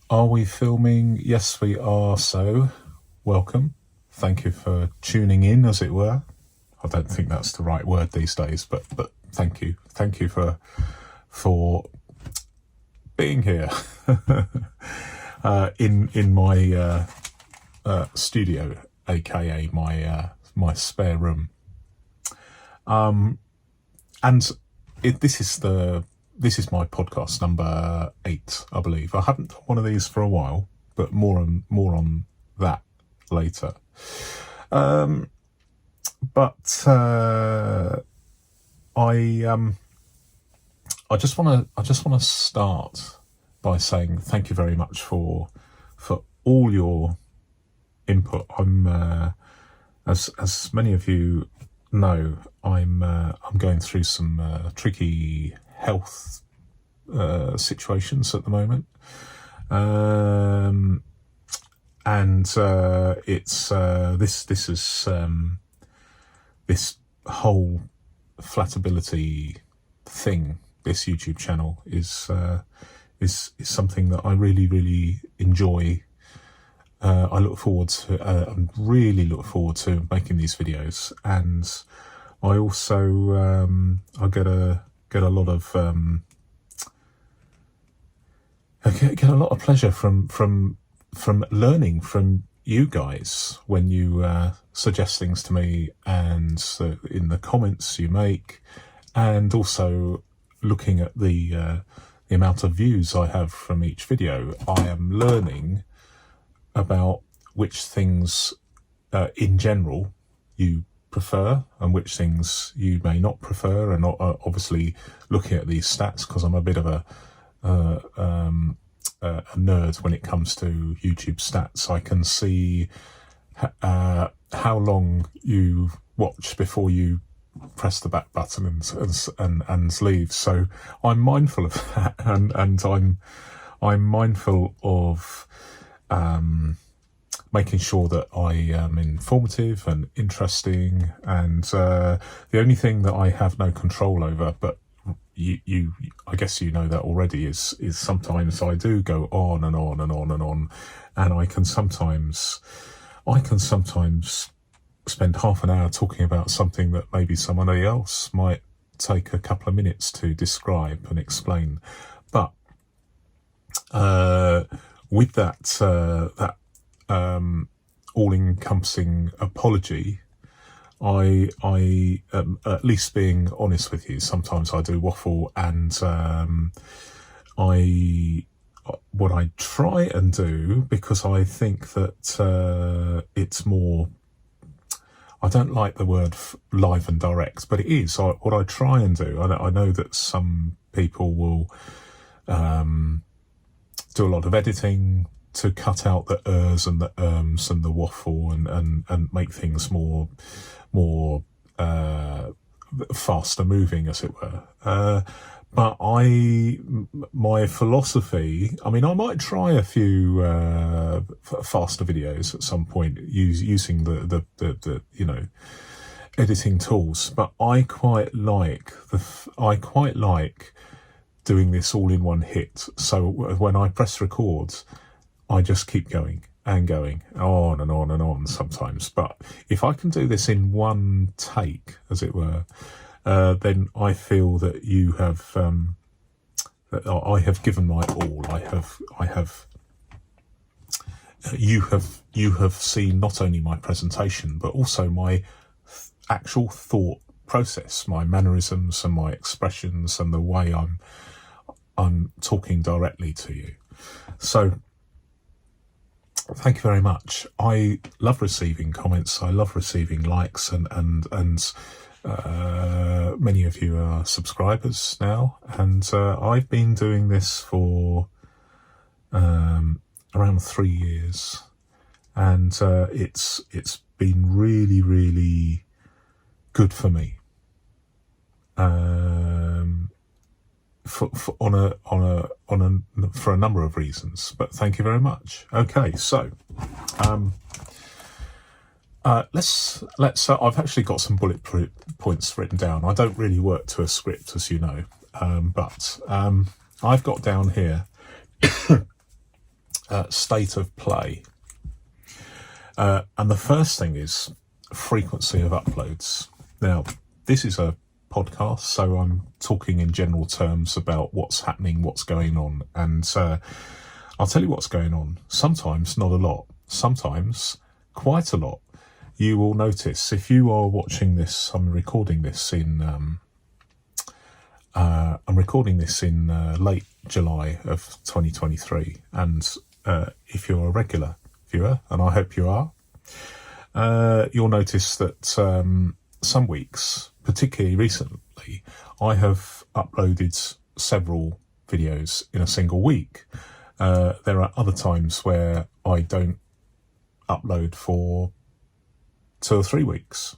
Are we filming? Yes, we are. So, welcome. Thank you for tuning in, as it were. I don't think that's the right word these days, but thank you. Thank you for being here in my studio, aka my spare room. This is my podcast number 8, I believe. I haven't done one of these for a while, but more on that later. I just want to start by saying thank you very much for all your input. I'm as many of you know, I'm going through some tricky health situations at the moment, and it's this is this whole flatability thing. This YouTube channel is something that I really enjoy. I look forward to. Really look forward to making these videos, and I also I get a lot of I get a lot of pleasure from learning from you guys when you suggest things to me, and in the comments you make, and also looking at the amount of views I have from each video. I am learning about which things in general you prefer and which things you may not prefer, and obviously looking at these stats, because I'm a bit of a nerd when it comes to YouTube stats. I can see how long you watch before you press the back button and leave. So I'm mindful of that, and I'm mindful of making sure that I am informative and interesting, and the only thing that I have no control over, but you I guess you know that already, is sometimes I do go on and on and on and on, and I can sometimes spend half an hour talking about something that maybe somebody else might take a couple of minutes to describe and explain. But with that all-encompassing apology, I am at least being honest with you. Sometimes I do waffle, and what I try and do, because I think that it's more, I don't like the word live and direct, but it is. What I try and do, I know that some people will do a lot of editing to cut out the ers and the and the waffle, and make things more faster moving, as it were. But my philosophy, I mean, I might try a few faster videos at some point using the editing tools, but I quite like doing this all in one hit. So when I press record, I just keep going and going on and on and on sometimes. But if I can do this in one take, as it were, then I feel that you have that I have given my all. You have seen not only my presentation, but also my actual thought process, my mannerisms and my expressions, and the way I'm talking directly to you. So thank you very much. I love receiving comments. I love receiving likes, and many of you are subscribers now, and I've been doing this for around 3 years, and it's been really good for me, for a number of reasons. But thank you very much. Okay, so let's I've actually got some bullet points written down. I don't really work to a script, as you know, but I've got down here state of play. And the first thing is frequency of uploads. Now, this is a podcast, so I'm talking in general terms about what's happening, what's going on. And I'll tell you what's going on. Sometimes not a lot, sometimes quite a lot. You will notice if you are watching this, I'm recording this in late July of 2023. And if you're a regular viewer, and I hope you are, you'll notice that some weeks, particularly recently, I have uploaded several videos in a single week. There are other times where I don't upload for 2 or 3 weeks.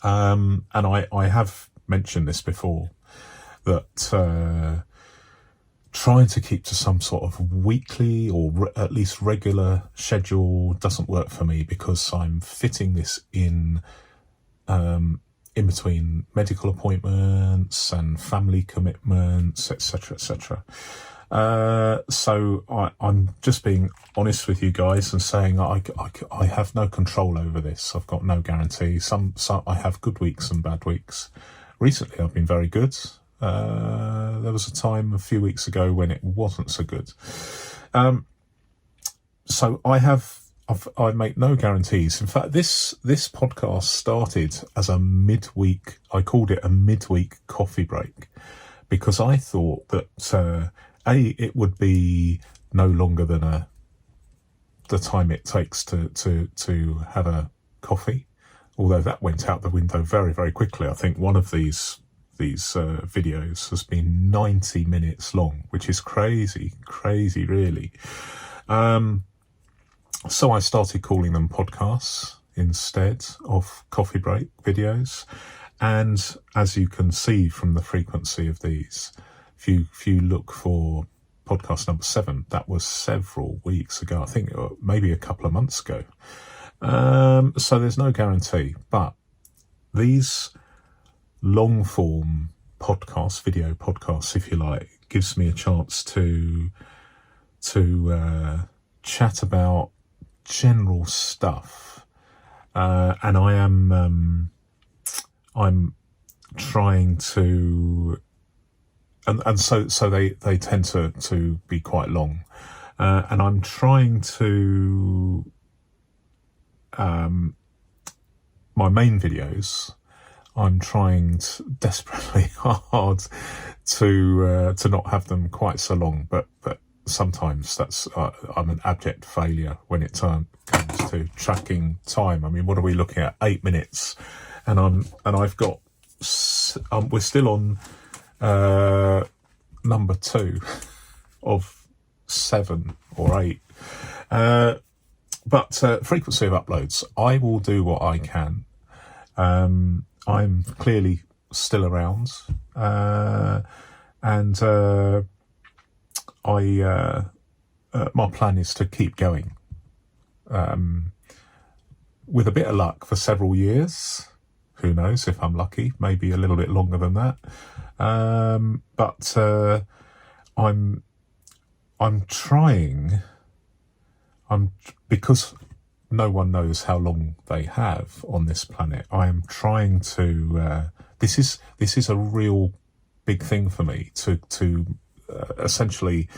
And I have mentioned this before, that trying to keep to some sort of weekly or at least regular schedule doesn't work for me, because I'm fitting this in between medical appointments and family commitments, etc., etc. So I'm just being honest with you guys and saying I have no control over this. I've got no guarantee. Some I have good weeks and bad weeks. Recently, I've been very good. There was a time a few weeks ago when it wasn't so good. So I make no guarantees. In fact, this podcast started as a midweek. I called it a midweek coffee break, because I thought that it would be no longer than the time it takes to have a coffee. Although that went out the window very, very quickly. I think one of these videos has been 90 minutes long, which is crazy, really. So I started calling them podcasts instead of coffee break videos. And as you can see from the frequency of these, if you look for podcast number 7, that was several weeks ago. I think maybe a couple of months ago. So there's no guarantee, but these long form podcasts, video podcasts, if you like, gives me a chance to chat about general stuff, and I'm trying to, and so they tend to be quite long, and I'm trying to my main videos, I'm trying desperately hard to not have them quite so long, but sometimes that's I'm an abject failure when it comes to tracking time. I mean, what are we looking at? 8 minutes, and I've got we're still on number 2 of 7 or 8. But frequency of uploads, I will do what I can. I'm clearly still around, and my plan is to keep going, with a bit of luck, for several years. Who knows, if I'm lucky, maybe a little bit longer than that. But I'm trying. Because no one knows how long they have on this planet, I am trying to. This is a real big thing for me to essentially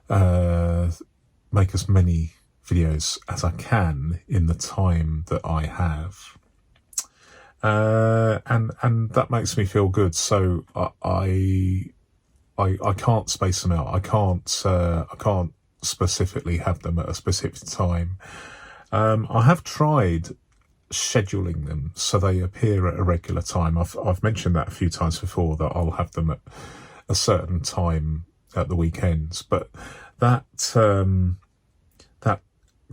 make as many videos as I can in the time that I have, and that makes me feel good. So I can't space them out. I can't specifically have them at a specific time. I have tried scheduling them so they appear at a regular time. I've mentioned that a few times before, that I'll have them at a certain time at the weekends, but that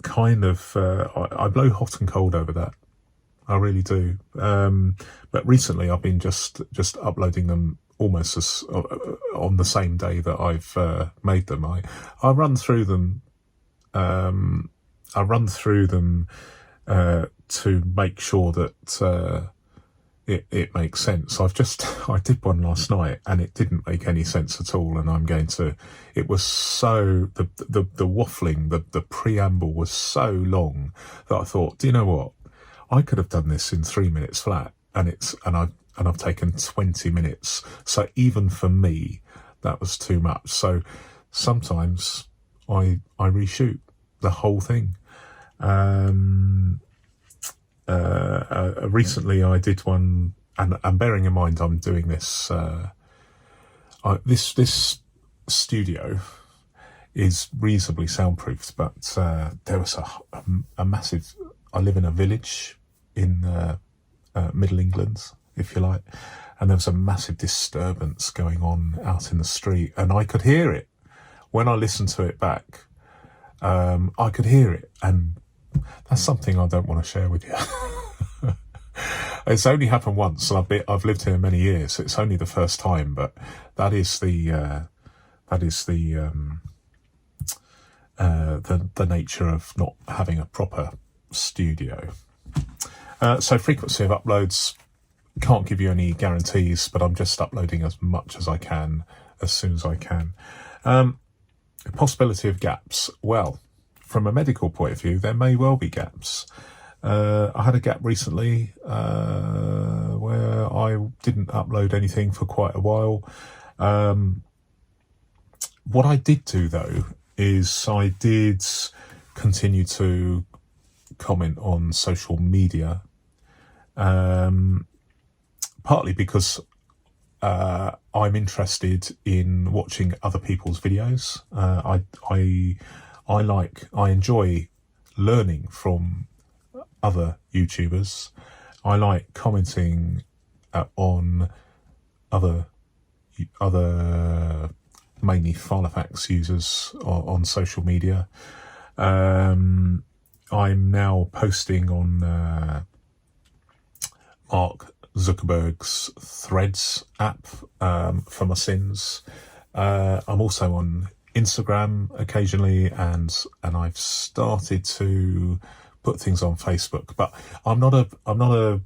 kind of I blow hot and cold over that. I really do. But recently I've been just uploading them almost as on the same day that I've made them. I run through them. To make sure that it makes sense. I did one last night and it didn't make any sense at all. And it was so, the waffling, the preamble was so long that I thought, do you know what? I could have done this in 3 minutes flat, and I've taken 20 minutes. So even for me, that was too much. So sometimes I reshoot the whole thing. Recently I did one, and bearing in mind I'm doing this, this studio is reasonably soundproofed, but there was a massive, I live in a village in Middle England, if you like, and there was a massive disturbance going on out in the street, and I could hear it. When I listened to it back, I could hear it, and that's something I don't want to share with you. It's only happened once, and I've lived here many years, so it's only the first time, but that is the nature of not having a proper studio. So frequency of uploads, can't give you any guarantees, but I'm just uploading as much as I can, as soon as I can. Possibility of gaps. Well, from a medical point of view, there may well be gaps. I had a gap recently where I didn't upload anything for quite a while. What I did do, though, is I did continue to comment on social media, partly because I'm interested in watching other people's videos. I enjoy learning from other YouTubers. I like commenting on other mainly filofax users on social media. I'm now posting on Mark Zuckerberg's Threads app for my sins. I'm also on Instagram occasionally, and I've started to put things on Facebook, but I'm not a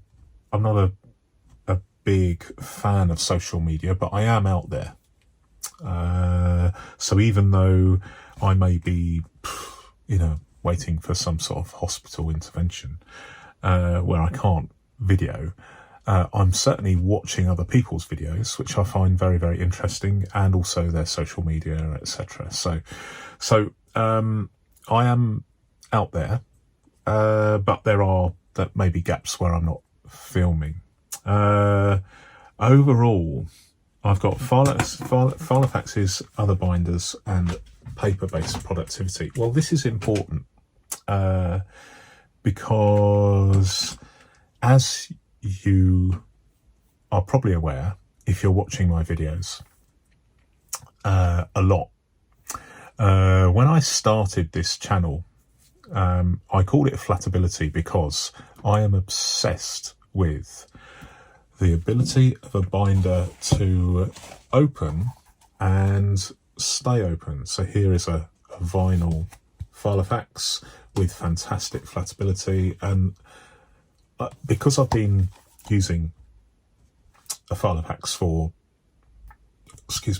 big fan of social media, but I am out there. So even though I may be, waiting for some sort of hospital intervention where I can't video, I'm certainly watching other people's videos, which I find very, very interesting, and also their social media, etc. So I am out there, but there may be gaps where I'm not filming. Overall, I've got filofaxes, other binders, and paper-based productivity. Well, this is important because, as you are probably aware, if you're watching my videos a lot, when I started this channel, I called it Flatability because I am obsessed with the ability of a binder to open and stay open. So here is a vinyl filofax with fantastic flatability, and because I've been using a filofax for, just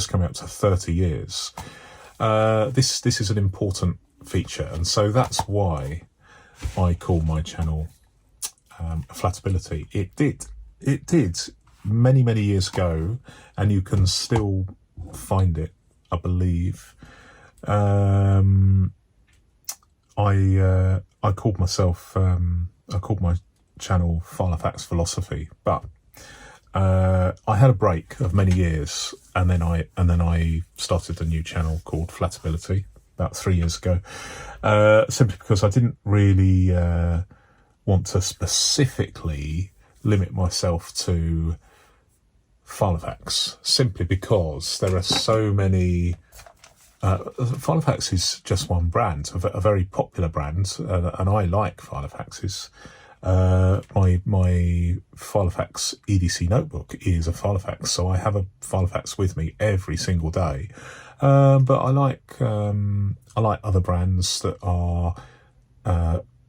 coming up to 30 years, this is an important feature, and so that's why I call my channel Flatability. It did many years ago, and you can still find it, I believe. I called my channel Filofax Philosophy, but I had a break of many years, and then I started a new channel called Flatability about 3 years ago, simply because I didn't really want to specifically limit myself to filofax, simply because there are so many. Filofax is just one brand, a very popular brand, and I like filofaxes. My filofax EDC notebook is a filofax, so I have a filofax with me every single day. But I like other brands that are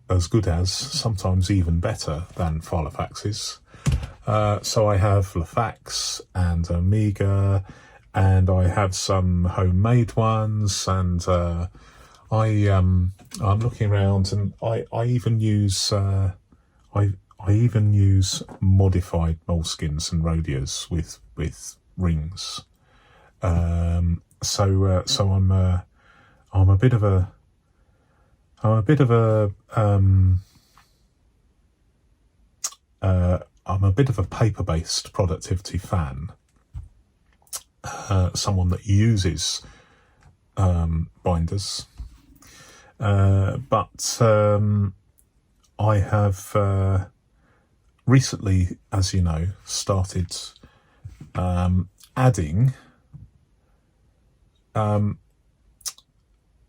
as good as, sometimes even better than filofaxes. So I have Flatfax and Amiga, and I have some homemade ones, and I'm looking around, and I even use I even use modified moleskins and rhodias with rings. So I'm a bit of a paper-based productivity fan. Someone that uses binders, but I have recently, as you know, started adding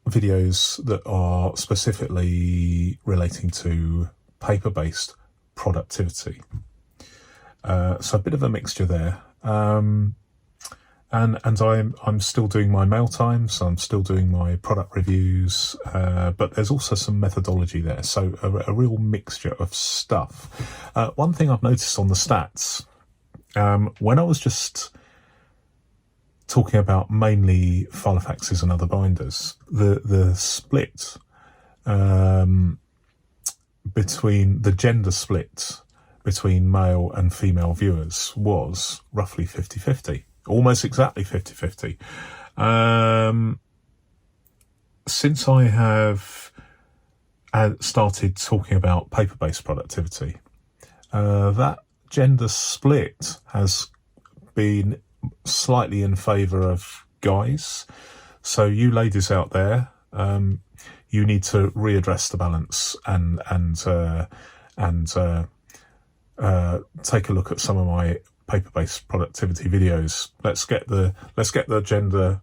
videos that are specifically relating to paper-based productivity. So a bit of a mixture there. And I'm still doing my mail times, I'm still doing my product reviews, but there's also some methodology there, so a real mixture of stuff. One thing I've noticed on the stats, when I was just talking about mainly filofaxes and other binders, the split between the gender split between male and female viewers was roughly 50-50. Almost exactly 50-50. Since I have started talking about paper-based productivity, that gender split has been slightly in favour of guys. So you ladies out there, you need to readdress the balance and take a look at some of my paper-based productivity videos. Let's get the gender,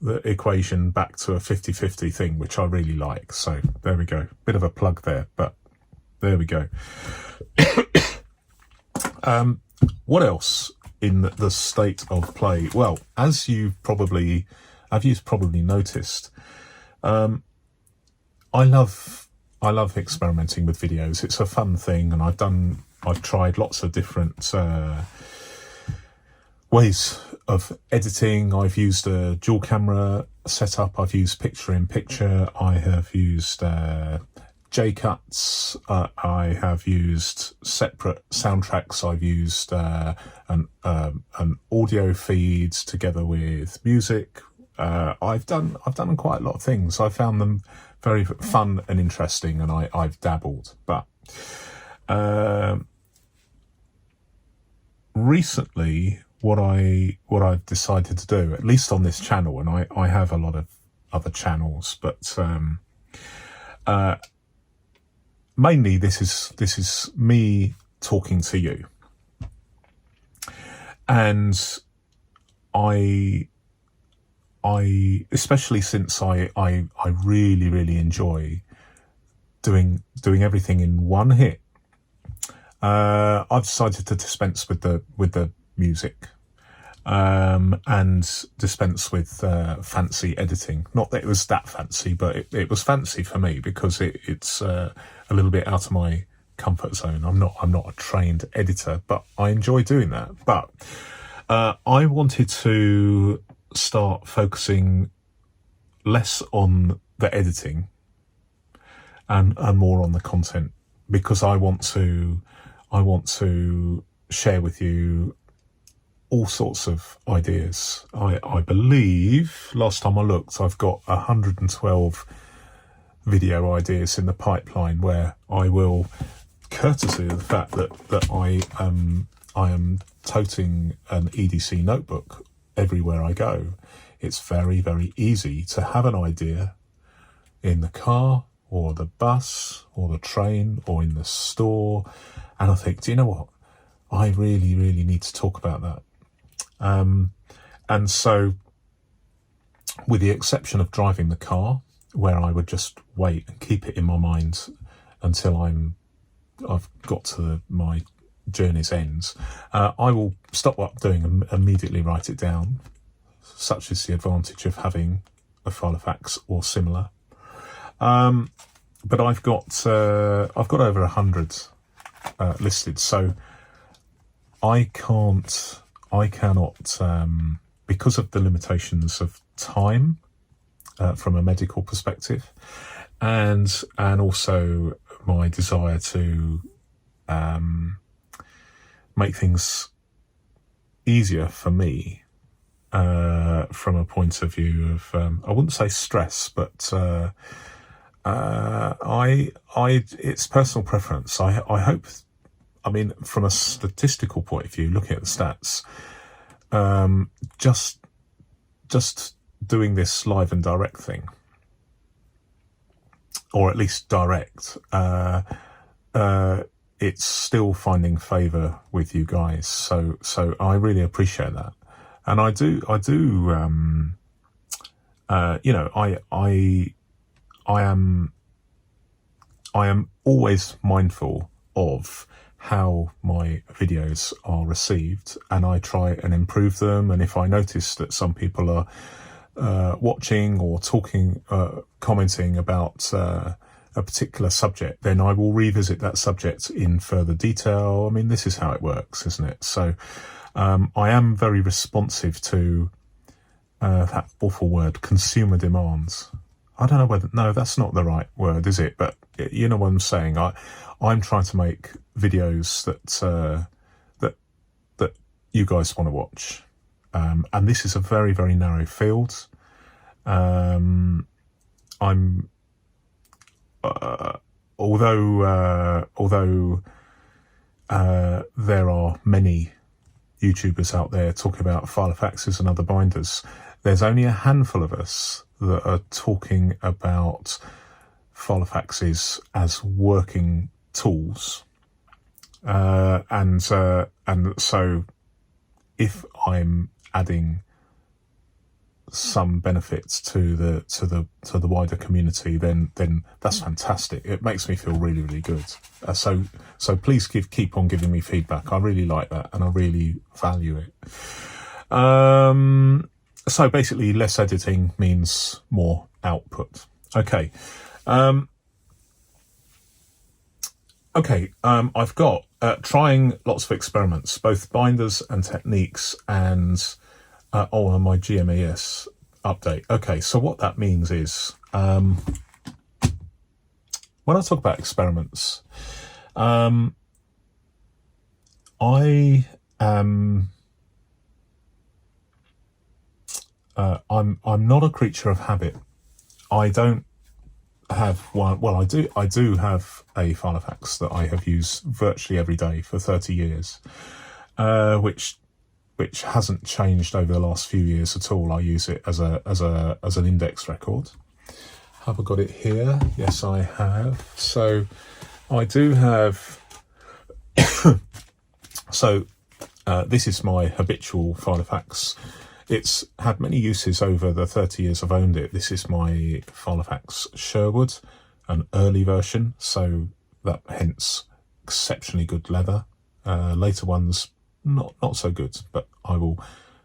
the equation back to a 50-50 thing, which I really like. So there we go. Bit of a plug there, but there we go. What else in the state of play? Well, as you've probably noticed, I love experimenting with videos. It's a fun thing, and I've tried lots of different ways of editing. I've used a dual camera setup. I've used picture-in-picture. I have used J-cuts. I have used separate soundtracks. I've used an audio feed together with music. I've done quite a lot of things. I found them very fun and interesting, and I've dabbled. But recently, what I've decided to do, at least on this channel, and I have a lot of other channels, but mainly this is me talking to you, and I especially since I really enjoy doing everything in one hit. I've decided to dispense with the music, and dispense with fancy editing. Not that it was that fancy, but it was fancy for me because it's a little bit out of my comfort zone. I'm not a trained editor, but I enjoy doing that. But I wanted to start focusing less on the editing and more on the content, because I want to share with you all sorts of ideas. I believe last time I looked, I've got 112 video ideas in the pipeline, where I will, courtesy of the fact that I am toting an EDC notebook everywhere I go, it's very, very easy to have an idea in the car or the bus or the train or in the store, and I think, do you know what? I really need to talk about that. And so, with the exception of driving the car, where I would just wait and keep it in my mind until I've got to my journey's ends, I will stop what I'm doing and immediately write it down. Such is the advantage of having a filofax or similar. but I've got over 100 listed, so I cannot, because of the limitations of time from a medical perspective, and also my desire to make things easier for me from a point of view of I wouldn't say stress, but it's personal preference. I hope, I mean, from a statistical point of view, looking at the stats, just doing this live and direct thing, or at least direct, it's still finding favour with you guys. So I really appreciate that, and I do. You know, I am always mindful of how my videos are received, and I try and improve them. And if I notice that some people are watching or talking, commenting about a particular subject, then I will revisit that subject in further detail. I mean, this is how it works, isn't it? So I am very responsive to that awful word, consumer demands. I don't know whether, no, that's not the right word, is it? But you know what I'm saying. I'm trying to make videos that you guys want to watch, and this is a very, very narrow field. I'm although there are many YouTubers out there talking about filofaxes and other binders, there's only a handful of us that are talking about filofaxes as working tools, and so if I'm adding some benefits to the wider community, then that's fantastic. It makes me feel really, really good. So please keep on giving me feedback. I really like that, and I really value it. So basically, less editing means more output. Okay. I've got trying lots of experiments, both binders and techniques, and my GMES update. Okay, so what that means is, when I talk about experiments, I am I'm not a creature of habit. I don't have one. Well, I do have a filofax that I have used virtually every day for 30 years, which hasn't changed over the last few years at all. I use it as an index record. Have I got it here? Yes, I have. So I do have. So this is my habitual filofax. It's had many uses over the 30 years I've owned it. This is my filofax Sherwood, an early version, so that hence exceptionally good leather. Later ones not so good, but I will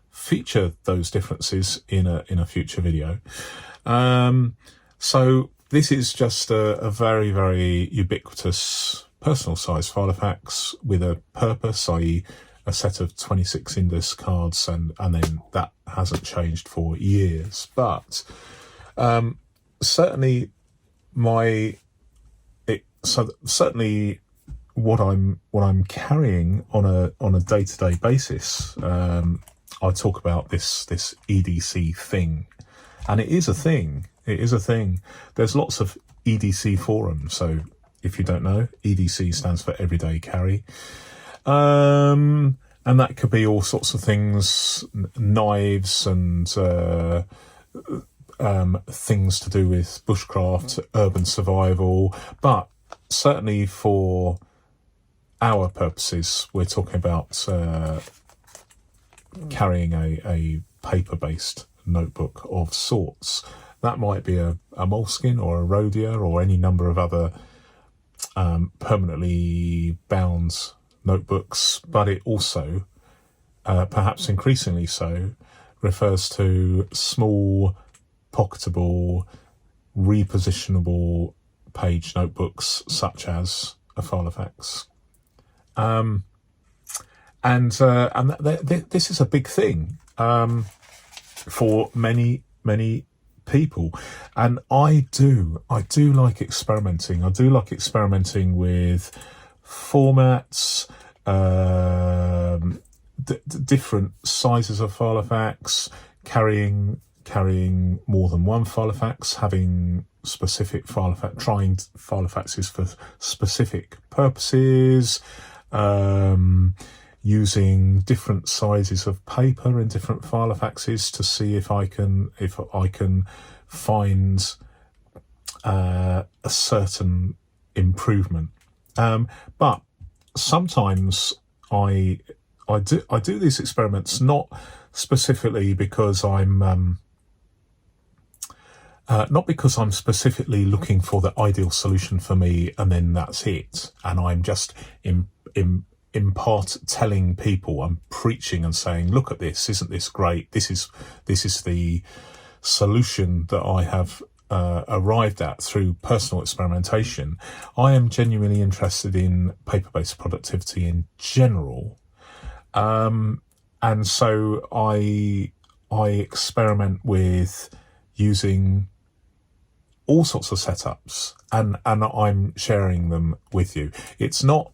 feature those differences in a future video. So this is just a very, very ubiquitous personal size filofax with a purpose, i.e. a set of 26 index cards, and then that hasn't changed for years. But certainly certainly what I'm carrying on a day-to-day basis, I talk about this EDC thing, and it is a thing. It is a thing. There's lots of EDC forums. So if you don't know, EDC stands for Everyday Carry. And that could be all sorts of things, knives and things to do with bushcraft, urban survival. But certainly for our purposes, we're talking about carrying a paper-based notebook of sorts. That might be a moleskin or a rhodia or any number of other permanently bound notebooks, but it also, perhaps increasingly so, refers to small, pocketable, repositionable page notebooks such as a filofax. This is a big thing for many people, and I do like experimenting. I do like experimenting with formats, different sizes of filofax, carrying more than one filofax, having specific filofax, trying filofaxes for specific purposes, using different sizes of paper in different filofaxes to see if I can find a certain improvement. But sometimes I do these experiments not specifically because I'm specifically looking for the ideal solution for me, and then that's it. And I'm just in part telling people, I'm preaching and saying, look at this, isn't this great? This is the solution that I have arrived at through personal experimentation. I am genuinely interested in paper-based productivity in general, and so I experiment with using all sorts of setups, and I'm sharing them with you. It's not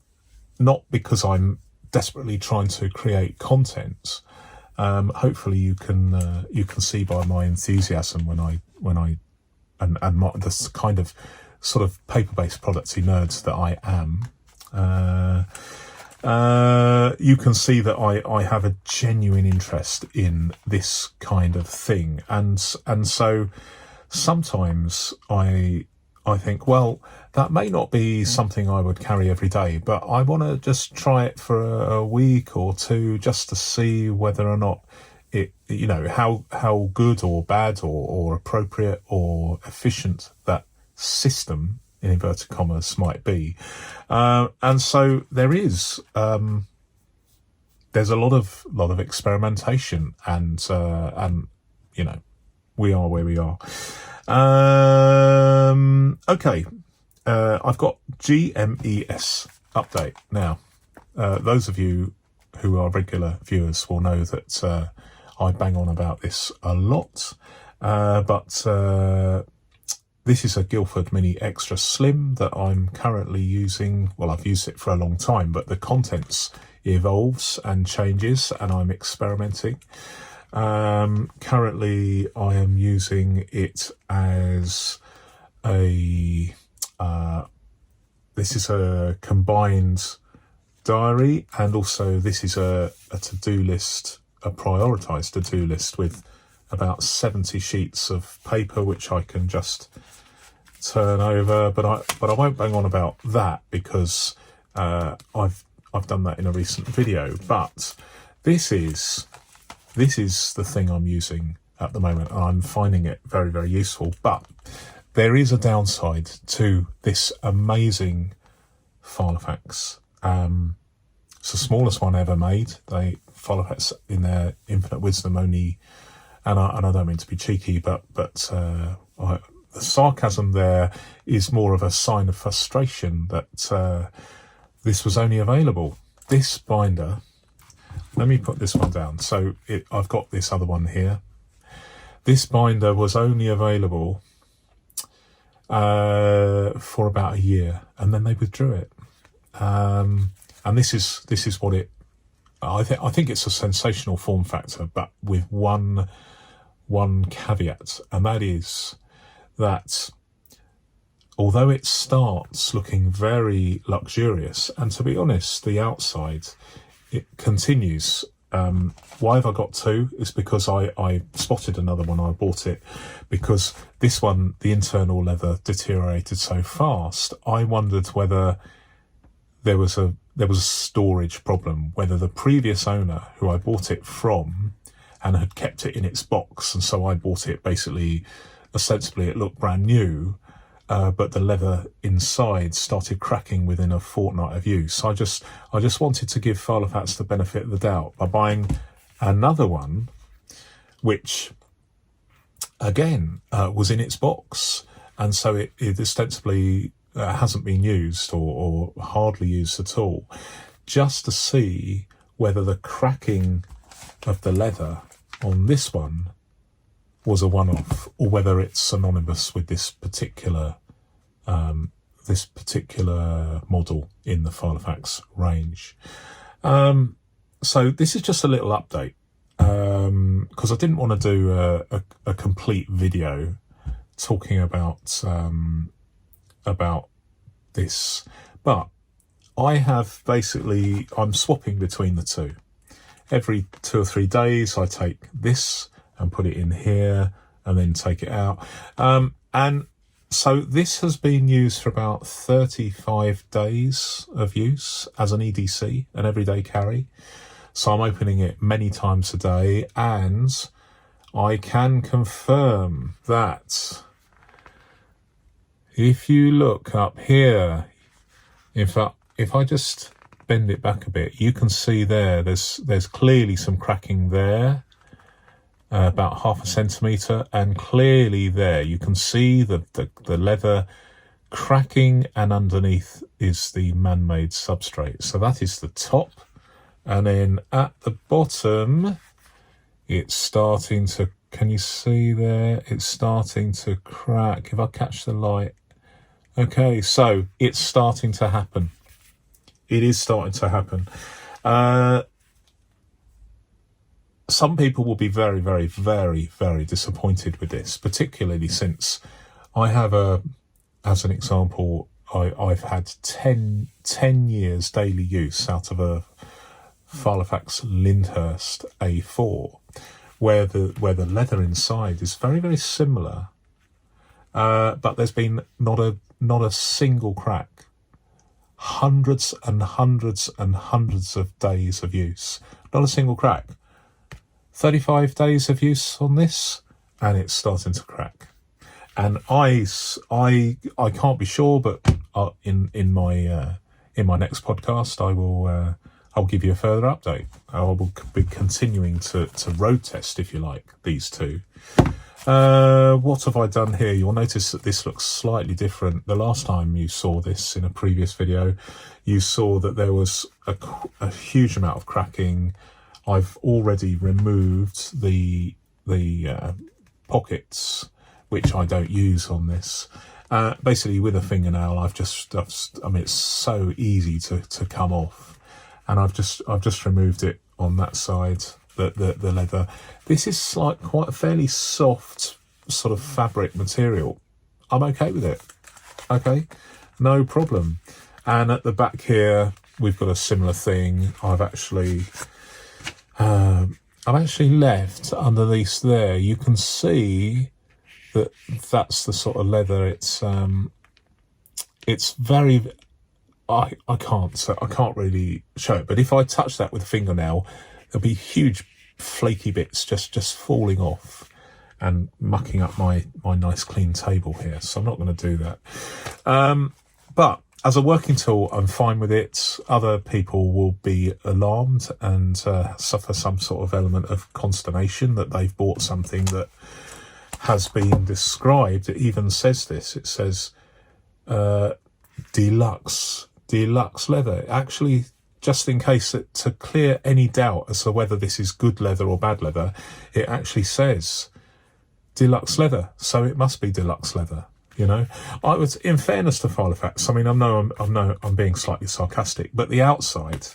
because I'm desperately trying to create content. Hopefully you can see by my enthusiasm when I the kind of sort of paper-based productivity nerds that I am. You can see that I have a genuine interest in this kind of thing, and so sometimes I think, well, that may not be something I would carry every day, but I want to just try it for a week or two just to see whether or not it, how good or bad or appropriate or efficient that system, in inverted commas, might be. And so there's a lot of experimentation, and we are where we are. Okay. I've got GMES update now. Those of you who are regular viewers will know that I bang on about this a lot, but this is a Guildford Mini Extra Slim that I'm currently using. Well, I've used it for a long time, but the contents evolves and changes, and I'm experimenting. Currently I am using it as this is a combined diary, and also this is a to-do list, a prioritised to-do list with about 70 sheets of paper which I can just turn over, but I won't bang on about that because I've done that in a recent video. But this is the thing I'm using at the moment, and I'm finding it very, very useful. But there is a downside to this amazing filofax. It's the smallest one ever made. Filofax, in their infinite wisdom, only, and I don't mean to be cheeky, but the sarcasm there is more of a sign of frustration that this was only available. This binder, let me put this one down. So I've got this other one here. This binder was only available for about a year, and then they withdrew it. And this is what it. I think it's a sensational form factor, but with one caveat, and that is that although it starts looking very luxurious, and to be honest, the outside, it continues. Why have I got two? Is because I spotted another one. I bought it because this one, the internal leather, deteriorated so fast. I wondered whether there was a storage problem, whether the previous owner who I bought it from and had kept it in its box, and so I bought it basically, ostensibly it looked brand new, but the leather inside started cracking within a fortnight of use. I just wanted to give filofax the benefit of the doubt by buying another one, which again was in its box, and so it ostensibly hasn't been used or hardly used at all, just to see whether the cracking of the leather on this one was a one-off, or whether it's synonymous with this particular model in the filofax range. So this is just a little update, because I didn't want to do a complete video talking about this, but I have I'm swapping between the two. Every 2 or 3 days I take this and put it in here and then take it out, and so this has been used for about 35 days of use as an EDC, an everyday carry. So I'm opening it many times a day, and I can confirm that if you look up here, in fact, if I just bend it back a bit, you can see there's clearly some cracking there, about 0.5 centimetre, and clearly there you can see the leather cracking, and underneath is the man-made substrate. So that is the top, and then at the bottom it's starting to, can you see there, it's starting to crack. If I catch the light, okay, so it's starting to happen. It is starting to happen. Some people will be very, very, very, very disappointed with this, particularly since I have as an example, I've had 10 years daily use out of a filofax Lyndhurst A4, where the leather inside is very, very similar, but there's been not a single crack. Hundreds and hundreds and hundreds of days of use, not a single crack. 35 days of use on this, and it's starting to crack. And I can't be sure, but in my next podcast, I'll give you a further update. I will be continuing to road test, if you like, these two. What have I done here? You'll notice that this looks slightly different. The last time you saw this in a previous video, you saw that there was a huge amount of cracking. I've already removed the pockets, which I don't use on this. Basically, with a fingernail, I mean, it's so easy to come off, and I've just removed it on that side. The leather. This is like quite a fairly soft sort of fabric material. I'm okay with it. Okay, no problem. And at the back here, we've got a similar thing. I've actually left underneath there. You can see that that's the sort of leather. It's very. I can't really show it, but if I touch that with a fingernail, there'll be huge flaky bits just falling off and mucking up my nice clean table here. So I'm not going to do that. But as a working tool, I'm fine with it. Other people will be alarmed and suffer some sort of element of consternation that they've bought something that has been described. It even says this. It says deluxe leather. Actually, just in case to clear any doubt as to whether this is good leather or bad leather, it actually says deluxe leather, so it must be deluxe leather. You know, I was, in fairness to filofax, I mean, I'm being slightly sarcastic, but the outside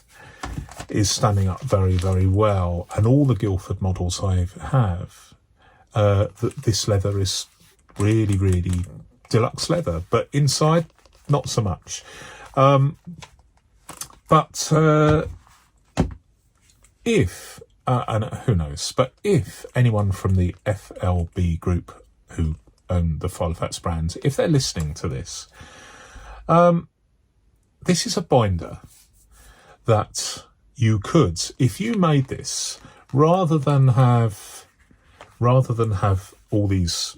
is standing up very, very well, and all the Guildford models I have, this leather is really, really deluxe leather, but inside, not so much. But if, and who knows, but if anyone from the FLB group who own the filofax brand, if they're listening to this, this is a binder that you could, if you made this, rather than have all these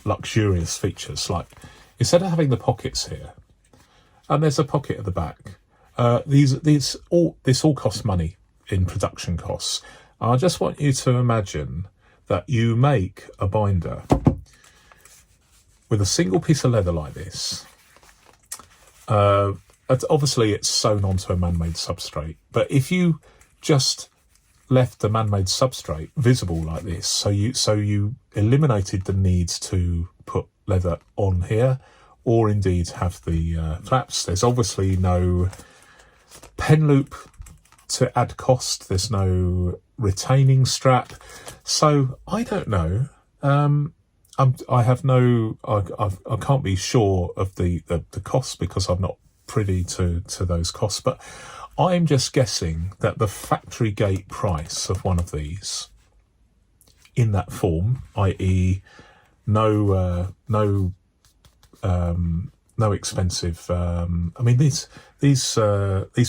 luxurious features, like instead of having the pockets here, and there's a pocket at the back, this all costs money in production costs. I just want you to imagine that you make a binder with a single piece of leather like this, obviously it's sewn onto a man-made substrate, but if you just left the man-made substrate visible like this, so you eliminated the need to put leather on here, or indeed have the flaps. There's obviously no pen loop to add cost. There's no retaining strap. So I don't know. I can't be sure of the costs because I'm not privy to those costs, but I'm just guessing that the factory gate price of one of these in that form, i.e. no expensive, I mean, these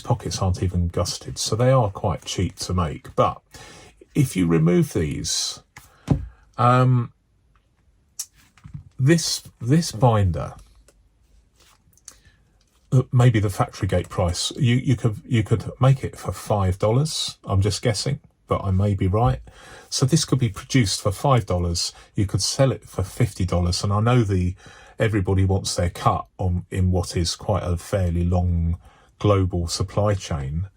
pockets aren't even gusseted, so they are quite cheap to make. But if you remove these, this binder, maybe the factory gate price, you could make it for $5. I'm just guessing, but I may be right. So this could be produced for $5. You could sell it for $50, and I know everybody wants their cut in what is quite a fairly long global supply chain.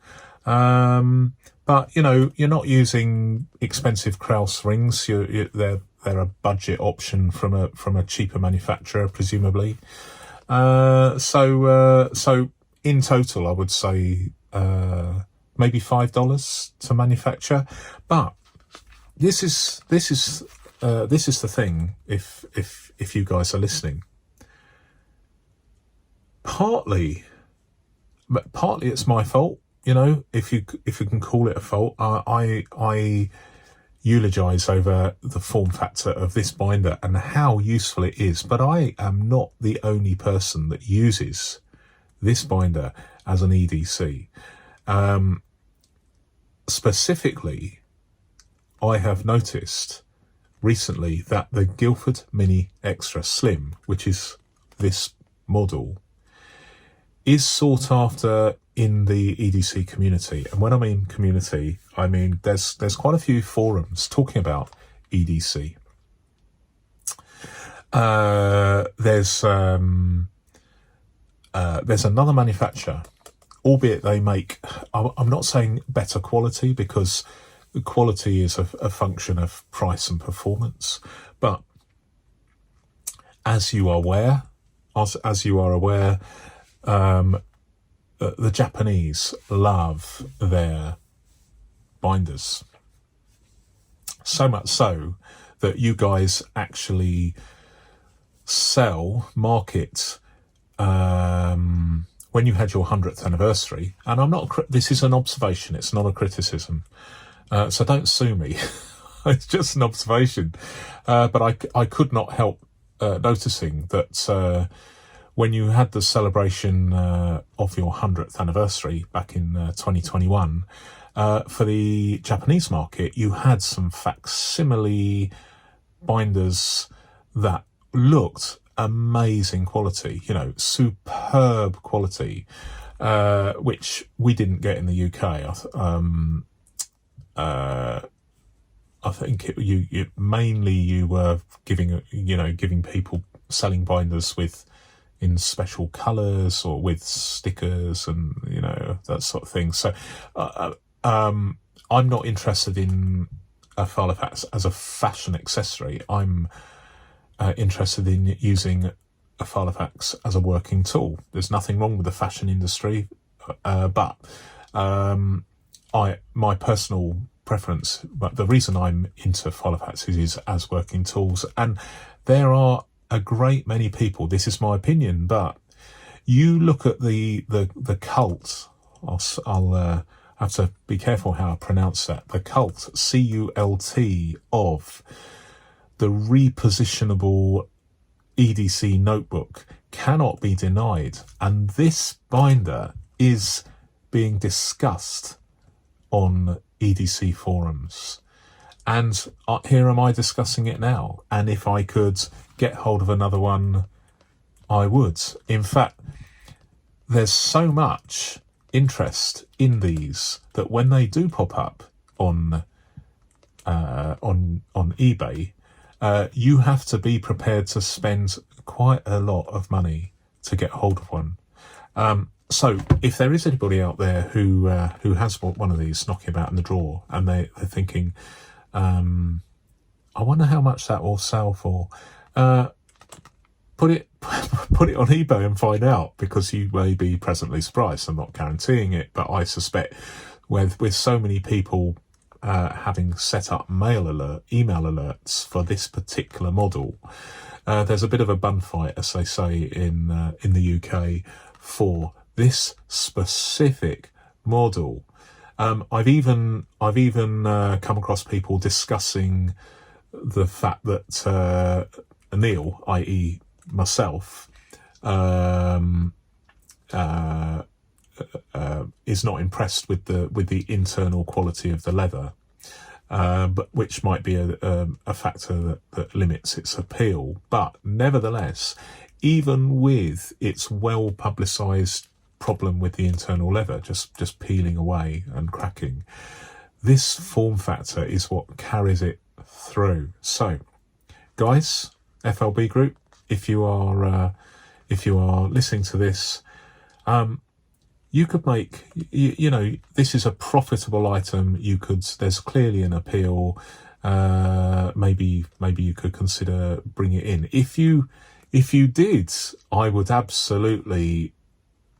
But you're not using expensive Krauss rings. They're a budget option from a cheaper manufacturer, presumably. So in total, I would say maybe $5 to manufacture. But this is the thing. If you guys are listening, partly it's my fault. If you can call it a fault, I eulogize over the form factor of this binder and how useful it is, but I am not the only person that uses this binder as an EDC. Specifically, I have noticed recently that the Guildford Mini Extra Slim, which is this model, is sought after in the EDC community. And when I mean community, I mean there's quite a few forums talking about EDC. There's another manufacturer, albeit they make, I'm not saying better quality, because the quality is a function of price and performance, but as you are aware, the Japanese love their binders. So much so that you guys actually market, when you had your 100th anniversary, and this is an observation, it's not a criticism, so don't sue me. It's just an observation. But I could not help noticing that when you had the celebration of your 100th anniversary back in 2021, for the Japanese market, you had some facsimile binders that looked amazing quality, superb quality, which we didn't get in the UK. I think mainly you were giving people, selling binders in special colours or with stickers and that sort of thing. So I'm not interested in a filofax as a fashion accessory. I'm interested in using a filofax as a working tool. There's nothing wrong with the fashion industry, but my personal preference, but the reason I'm into filofaxes is as working tools. And there are a great many people, this is my opinion, but you look at the cult, I'll have to be careful how I pronounce that, the cult, C-U-L-T, of the repositionable EDC notebook cannot be denied. And this binder is being discussed on EDC forums. And here am I discussing it now. And if I could get hold of another one, I would. In fact, there's so much interest in these that when they do pop up on eBay, you have to be prepared to spend quite a lot of money to get hold of one. So if there is anybody out there who has one of these knocking about in the drawer, and they're thinking, I wonder how much that will sell for, put it on eBay and find out, because you may be pleasantly surprised. I'm not guaranteeing it, but I suspect with so many people having set up email alerts for this particular model, there's a bit of a bun fight, as they say in the UK, for this specific model. I've even come across people discussing the fact that Neil, i.e. myself, is not impressed with the internal quality of the leather, but which might be a factor that limits its appeal. But nevertheless, even with its well publicised problem with the internal leather just peeling away and cracking, this form factor is what carries it through. So, guys, FLB group, if you are listening to this, you could make, you know, this is a profitable item. There's clearly an appeal. Maybe you could consider bringing it in. If you did, I would absolutely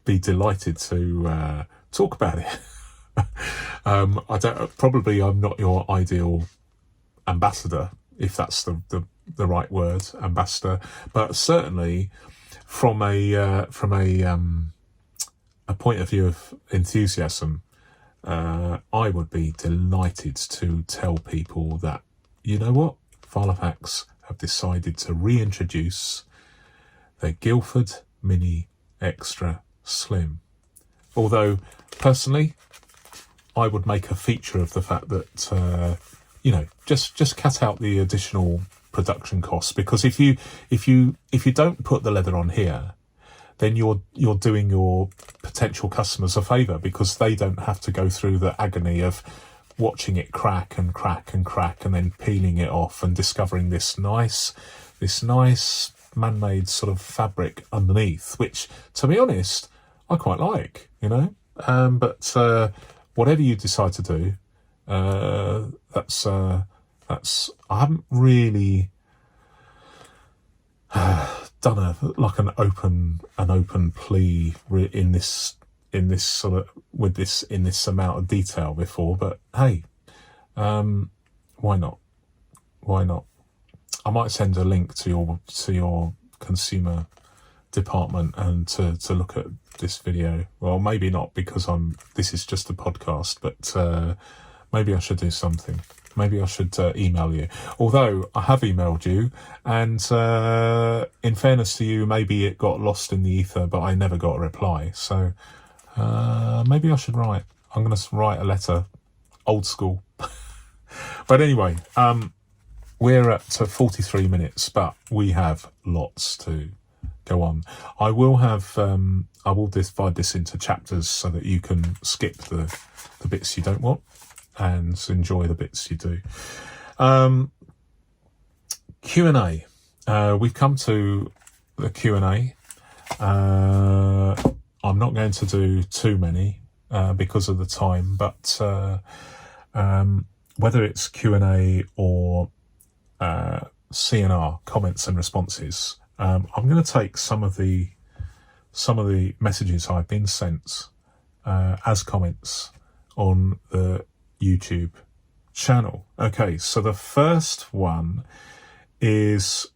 be delighted to talk about it. I'm not your ideal ambassador, if that's the right word, ambassador, but certainly from a point of view of enthusiasm, I would be delighted to tell people that, you know what, Filofax have decided to reintroduce their Guildford Mini Extra Slim. Although, personally, I would make a feature of the fact that, just cut out the additional production costs, because if you don't put the leather on here, then you're doing your potential customers a favour, because they don't have to go through the agony of watching it crack and crack and crack and then peeling it off and discovering this nice man-made sort of fabric underneath, which, to be honest, I quite like, you know. But whatever you decide to do, that's I haven't really done an open plea in this sort of with this amount of detail before. But hey, why not? I might send a link to your consumer department and to look at this video. Well, maybe not, because this is just a podcast, but maybe I should do something. Maybe I should email you. Although I have emailed you, and in fairness to you, maybe it got lost in the ether, but I never got a reply. So maybe I should write. I'm going to write a letter, old school. But anyway, we're at 43 minutes, but we have lots to go on. I will divide this into chapters so that you can skip the bits you don't want and enjoy the bits you do. Q&A. We've come to the Q&A. I'm not going to do too many because of the time, but whether it's Q&A or CNR, comments and responses, I'm going to take some of the messages I've been sent as comments on the YouTube channel. Okay, so the first one is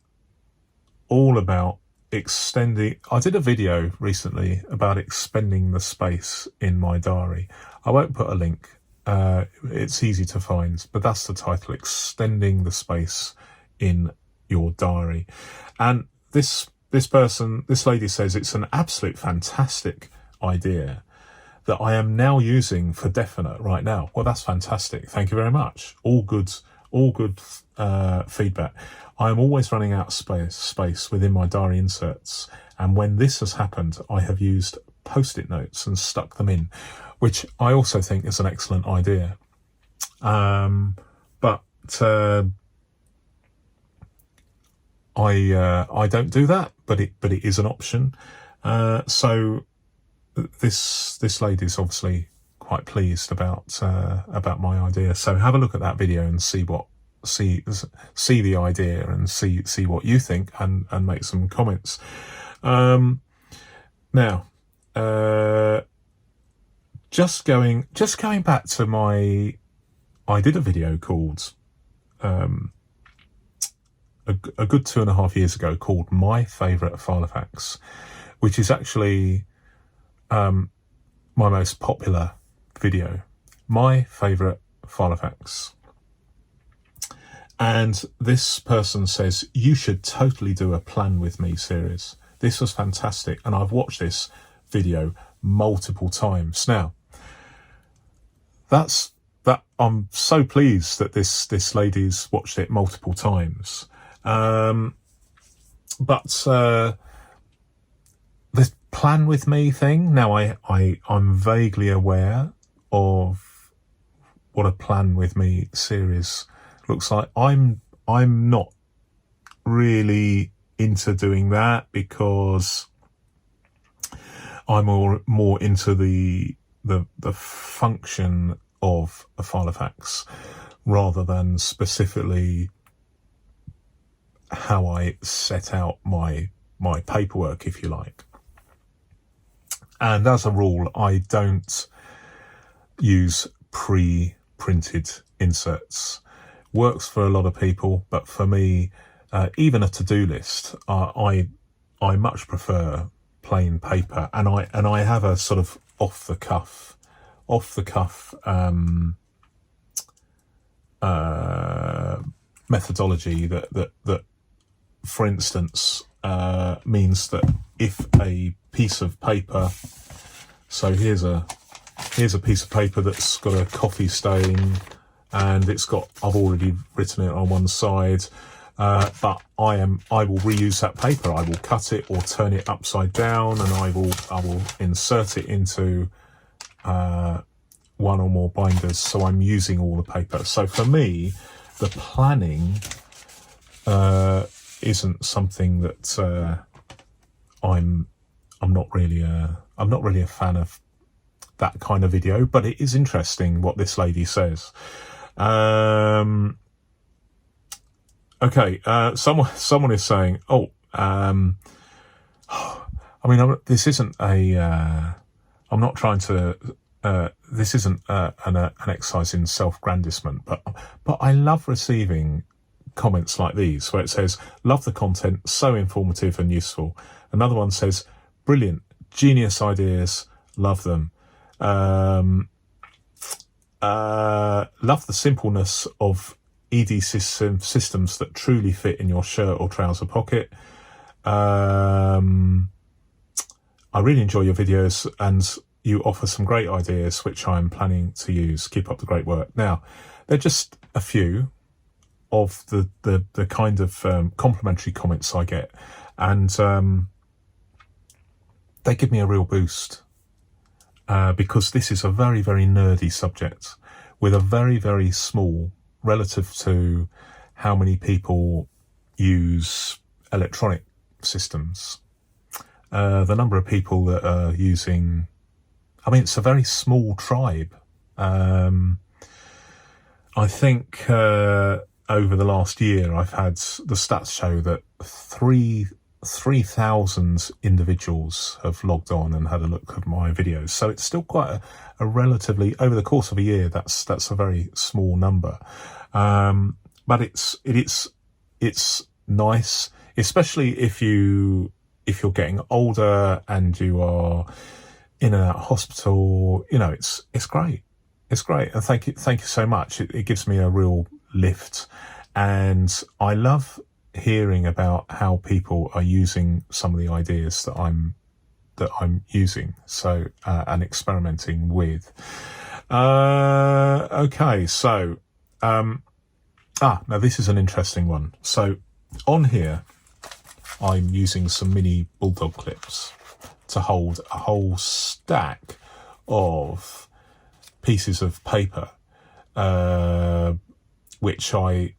all about extending. I did a video recently about expanding the space in my diary. I won't put a link. It's easy to find, but that's the title: extending the space in your diary. And this lady says it's an absolute fantastic idea that I am now using for definite right now. Well, that's fantastic. Thank you very much. All good feedback. I am always running out of space within my diary inserts. And when this has happened, I have used Post-it notes and stuck them in, which I also think is an excellent idea. I don't do that, but it is an option. So this lady is obviously quite pleased about my idea. So have a look at that video and see the idea and see what you think, and make some comments. Now, just going back to I did a video called a good 2.5 years ago called My Favourite Filofax, which is actually my most popular video. My Favourite Filofax. And this person says, you should totally do a Plan With Me series. This was fantastic, and I've watched this video multiple times. Now, I'm so pleased that this lady's watched it multiple times. But the Plan With Me thing, now I'm vaguely aware of what a Plan With Me series looks like. I'm not really into doing that, because I'm more into the function of a filofax rather than specifically how I set out my paperwork, if you like. And as a rule, I don't use pre-printed inserts. Works for a lot of people, but for me, even a to-do list, I much prefer plain paper, and I have a sort of off the cuff methodology that for instance means that if a piece of paper, so here's a piece of paper that's got a coffee stain, and I've already written it on one side, but I will reuse that paper. I will cut it or turn it upside down, and I will insert it into one or more binders, so I'm using all the paper. So for me, the planning isn't something that I'm not really a fan of that kind of video, but it is interesting what this lady says. Okay, someone is saying, this isn't a I'm not trying to this isn't an exercise in self-grandisement, but I love receiving comments like these where it says, love the content, so informative and useful. Another one says, brilliant, genius ideas, love them. Love the simpleness of ED systems that truly fit in your shirt or trouser pocket. I really enjoy your videos, and you offer some great ideas which I'm planning to use. Keep up the great work. Now, they're just a few of the kind of complimentary comments I get, and they give me a real boost, because this is a very, very nerdy subject with a very, very small, relative to how many people use electronic systems, the number of people that are using, it's a very small tribe. I think over the last year, I've had the stats show that 3,000 individuals have logged on and had a look at my videos. So it's still quite a relatively, over the course of a year, that's a very small number. But it's nice, especially if you're getting older and you are in and out of hospital. It's great. It's great. And thank you so much. It gives me a real lift. And I love hearing about how people are using some of the ideas that I'm using, so and experimenting with. Okay, so now this is an interesting one. So on here, I'm using some mini bulldog clips to hold a whole stack of pieces of paper, which I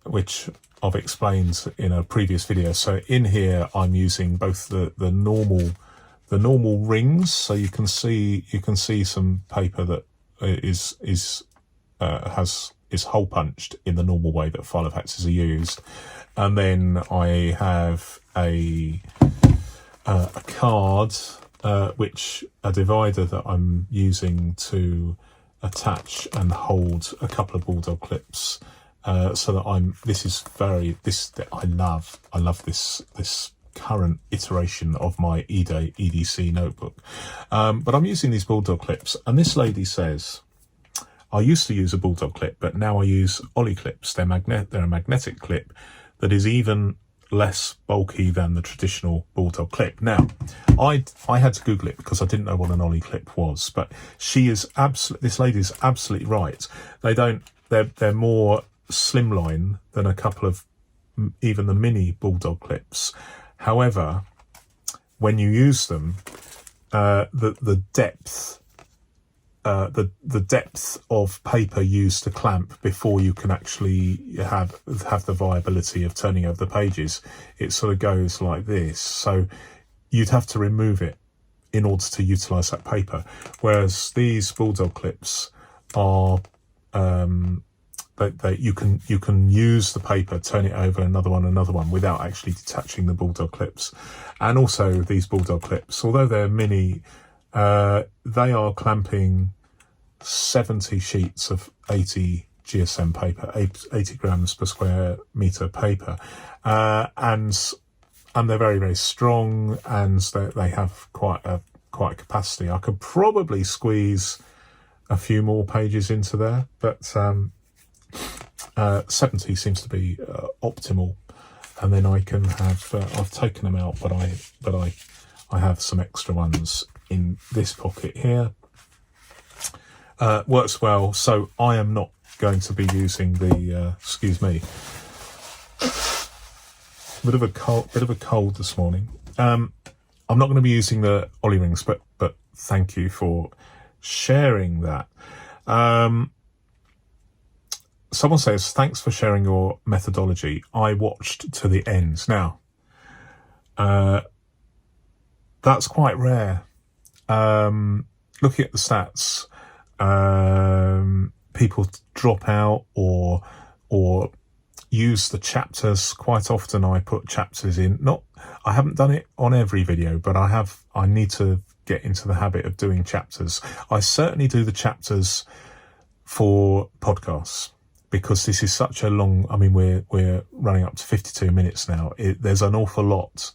I've explained in a previous video. So in here, I'm using both the normal rings, so you can see some paper that is hole punched in the normal way that filofaxes are used, and then I have a card, which a divider that I'm using to attach and hold a couple of bulldog clips, so that I love this current iteration of my EDC notebook, but I'm using these bulldog clips, and this lady says, I used to use a bulldog clip, but now I use Ollie clips. They're a magnetic clip that is even less bulky than the traditional bulldog clip. Now, I had to Google it because I didn't know what an Ollie clip was, but this lady is absolutely right. They're more slimline than a couple of even the mini bulldog clips. However, when you use them, the depth of paper used to clamp before you can actually have the viability of turning over the pages, it sort of goes like this. So you'd have to remove it in order to utilize that paper. Whereas these bulldog clips are, you can use the paper, turn it over another one without actually detaching the bulldog clips. And also these bulldog clips, although they're mini, they are clamping 70 sheets of 80 GSM paper, 80 grams per square meter paper, and they're very, very strong, and they have quite a capacity. I could probably squeeze a few more pages into there, but 70 seems to be optimal. And then I can have I've taken them out, but I have some extra ones in this pocket here. Works well, so I am not going to be using the excuse me, bit of a cold this morning. I'm not going to be using the Ollie rings, but thank you for sharing that. Someone says, thanks for sharing your methodology. I watched to the end. Now, that's quite rare. Looking at the stats, people drop out or use the chapters. Quite often I put chapters in. I haven't done it on every video, but I need to get into the habit of doing chapters. I certainly do the chapters for podcasts, because this is such a long, I mean, we're running up to 52 minutes now. There's an awful lot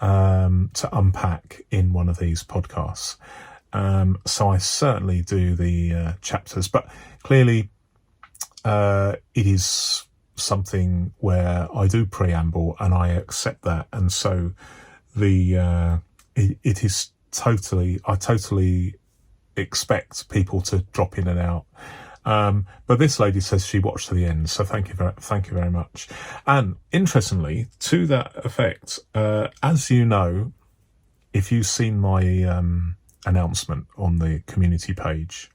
to unpack in one of these podcasts. So I certainly do the chapters, but clearly it is something where I do preamble and I accept that. And so it is I totally expect people to drop in and out. But this lady says she watched to the end, so thank you very much. And interestingly, to that effect, as you know, if you've seen my announcement on the community page,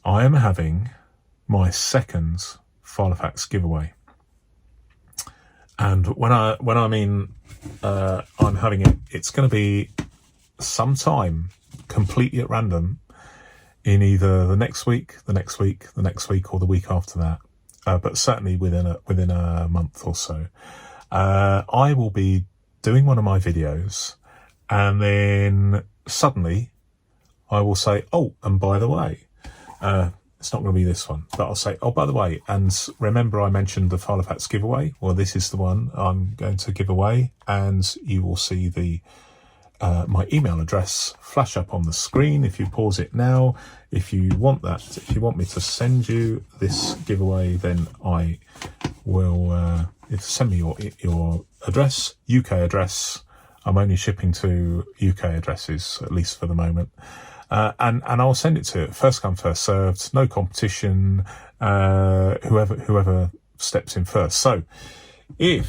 I am having my second filofax giveaway. And when I mean I'm having it, it's going to be sometime completely at random, in either the next week, or the week after that, but certainly within a month or so. I will be doing one of my videos, and then suddenly I will say, oh, and by the way, it's not going to be this one, but I'll say, oh, by the way, and remember I mentioned the filofax giveaway? Well, this is the one I'm going to give away, and you will see the my email address flash up on the screen if you pause it now. If you want me to send you this giveaway, then I will send me your address, UK address. I'm only shipping to UK addresses, at least for the moment, and I'll send it to first come, first served, no competition, whoever steps in first. So it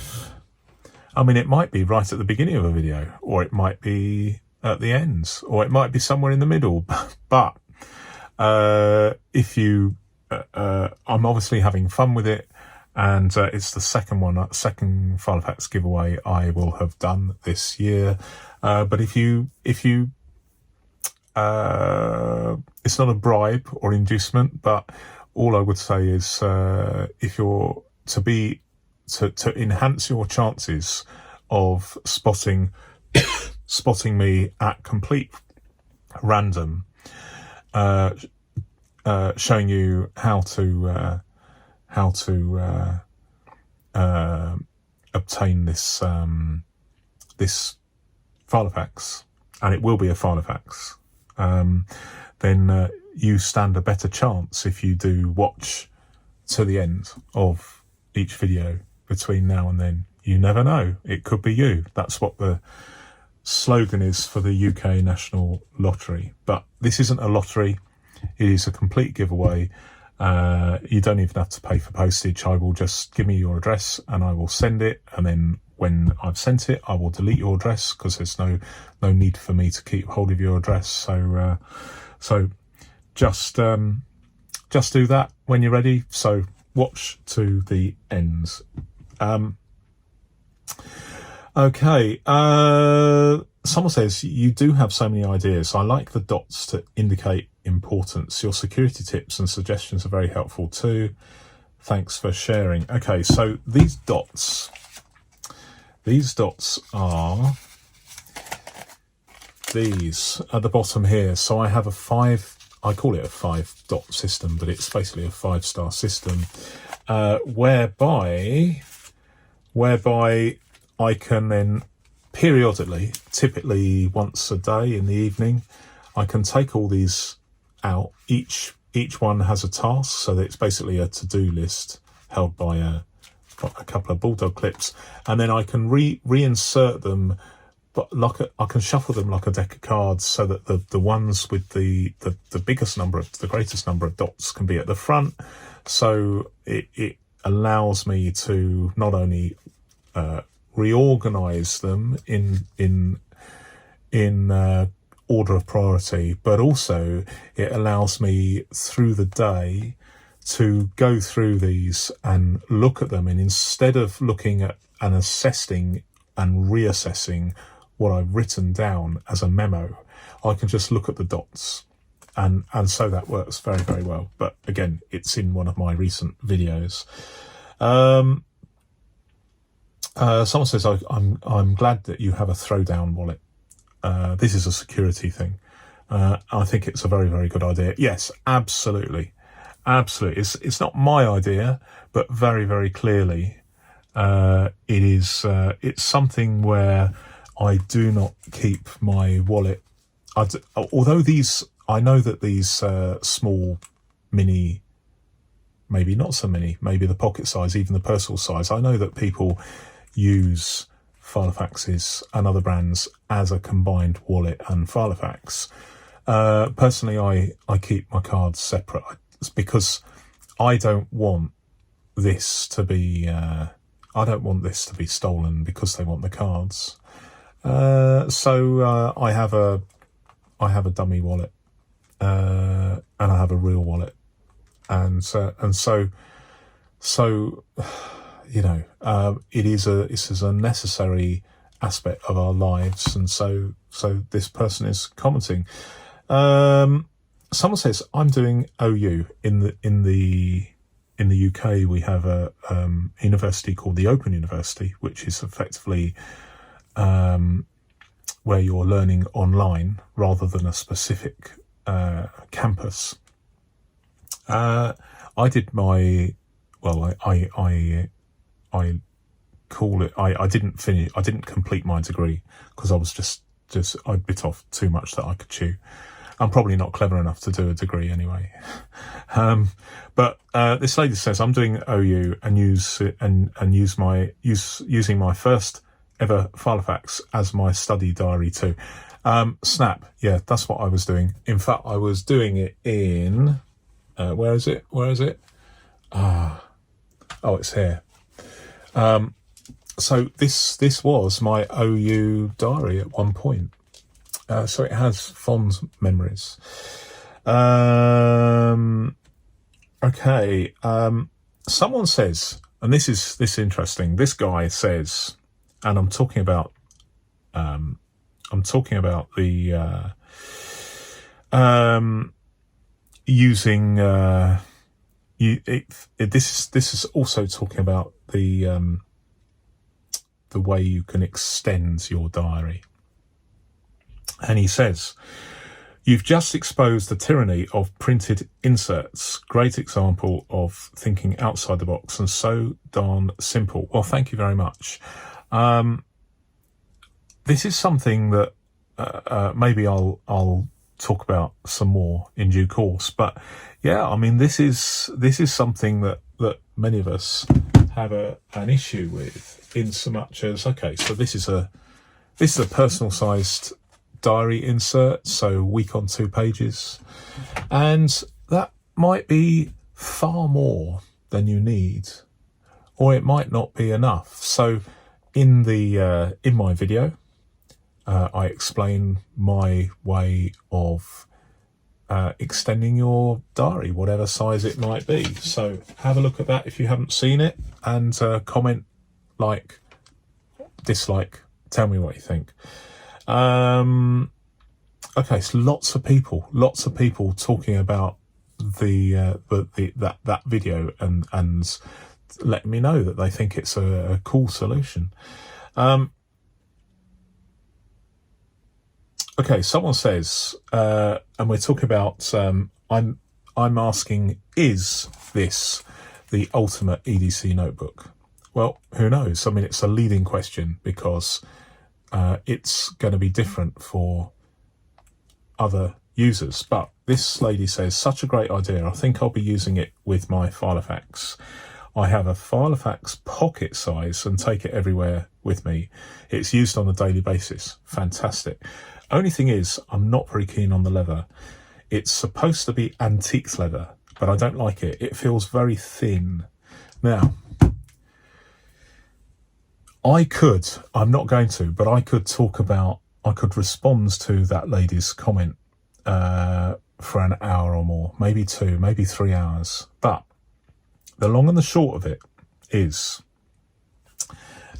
might be right at the beginning of a video, or it might be at the end, or it might be somewhere in the middle. But if you, I'm obviously having fun with it, and it's the second filofax giveaway I will have done this year. But if you it's not a bribe or inducement, but all I would say is if you're to enhance your chances of spotting me at complete random, showing you how to obtain this this filofax, and it will be a filofax, then you stand a better chance if you do watch to the end of each video between now and then. You never know, it could be you. That's what the slogan is for the UK National Lottery. But this isn't a lottery, it is a complete giveaway. You don't even have to pay for postage. I will just give me your address and I will send it, and then when I've sent it I will delete your address, because there's no need for me to keep hold of your address. So just do that when you're ready. So watch to the end. Okay, someone says, you do have so many ideas. I like the dots to indicate importance. Your security tips and suggestions are very helpful too. Thanks for sharing. Okay, so these dots are these at the bottom here. So I have I call it a 5-dot system, but it's basically a 5-star system, whereby I can then periodically, typically once a day in the evening, I can take all these out. Each one has a task, so that it's basically a to-do list held by a couple of bulldog clips, and then I can reinsert them, but I can shuffle them like a deck of cards, so that the ones with the greatest number of dots can be at the front. So it allows me to not only reorganize them in order of priority, but also it allows me through the day to go through these and look at them, and instead of looking at and assessing and reassessing what I've written down as a memo, I can just look at the dots, and so that works very, very well. But again, it's in one of my recent videos. Someone says, I'm glad that you have a throwdown wallet. This is a security thing. I think it's a very, very good idea. Yes, absolutely. It's not my idea, but very, very clearly it is. It's something where I do not keep my wallet. Although I know that these small, mini, maybe not so mini, maybe the pocket size, even the personal size, I know that people use filofaxes and other brands as a combined wallet and filofax. Personally, I keep my cards separate. It's because I don't want this to be stolen because they want the cards. So I have a dummy wallet, and I have a real wallet, and so you know, it is a necessary aspect of our lives, and so this person is commenting. Someone says, I'm doing OU in the UK. We have a university called the Open University, which is effectively where you're learning online rather than a specific campus. I did my, well, I call it, I didn't complete my degree because I was just I bit off too much that I could chew. I'm probably not clever enough to do a degree anyway. But this lady says, I'm doing OU and using my first ever filofax as my study diary too. Snap, yeah, that's what I was doing. In fact, I was doing it in, where is it? Oh, it's here. So this was my OU diary at one point. So it has fond memories. Okay. Someone says, and this is interesting. This guy says, and I'm talking about the using this is also talking about the way you can extend your diary. And he says, you've just exposed the tyranny of printed inserts. Great example of thinking outside the box and so darn simple. Well, thank you very much. This is something that maybe I'll talk about some more in due course. But yeah, I mean, this is something that many of us have an issue with, in so much as, okay, so this is a personal sized diary insert, so week on 2 pages, and that might be far more than you need, or it might not be enough. So in my video, I explain my way of extending your diary, whatever size it might be. So have a look at that if you haven't seen it, and comment, like, dislike, tell me what you think. Okay, so lots of people talking about that video and letting me know that they think it's a cool solution. Okay, someone says, and we're talking about, I'm asking, is this the ultimate EDC notebook? Well, who knows? I mean, it's a leading question, because it's going to be different for other users. But this lady says, such a great idea. I think I'll be using it with my filofax. I have a filofax pocket size and take it everywhere with me. It's used on a daily basis. Fantastic. Only thing is, I'm not very keen on the leather. It's supposed to be antique leather, but I don't like it. It feels very thin. Now, I'm not going to, but I could respond to that lady's comment for an hour or more, maybe 2, maybe 3 hours. But the long and the short of it is,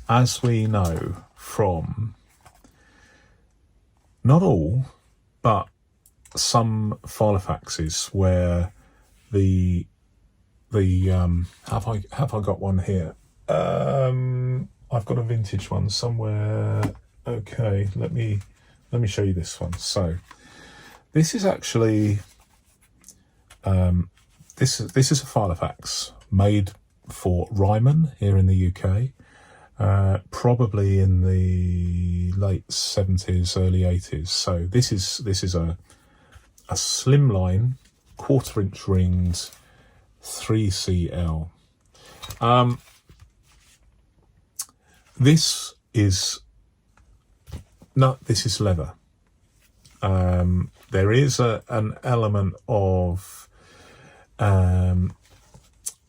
as we know from not all, but some filofaxes where have I got one here? I've got a vintage one somewhere. Okay, let me show you this one. So this is actually this is a filofax made for Ryman here in the UK, probably in the late 70s, early 80s. So this is a slimline 1/4 inch ringed 3CL. This is leather. There is an element of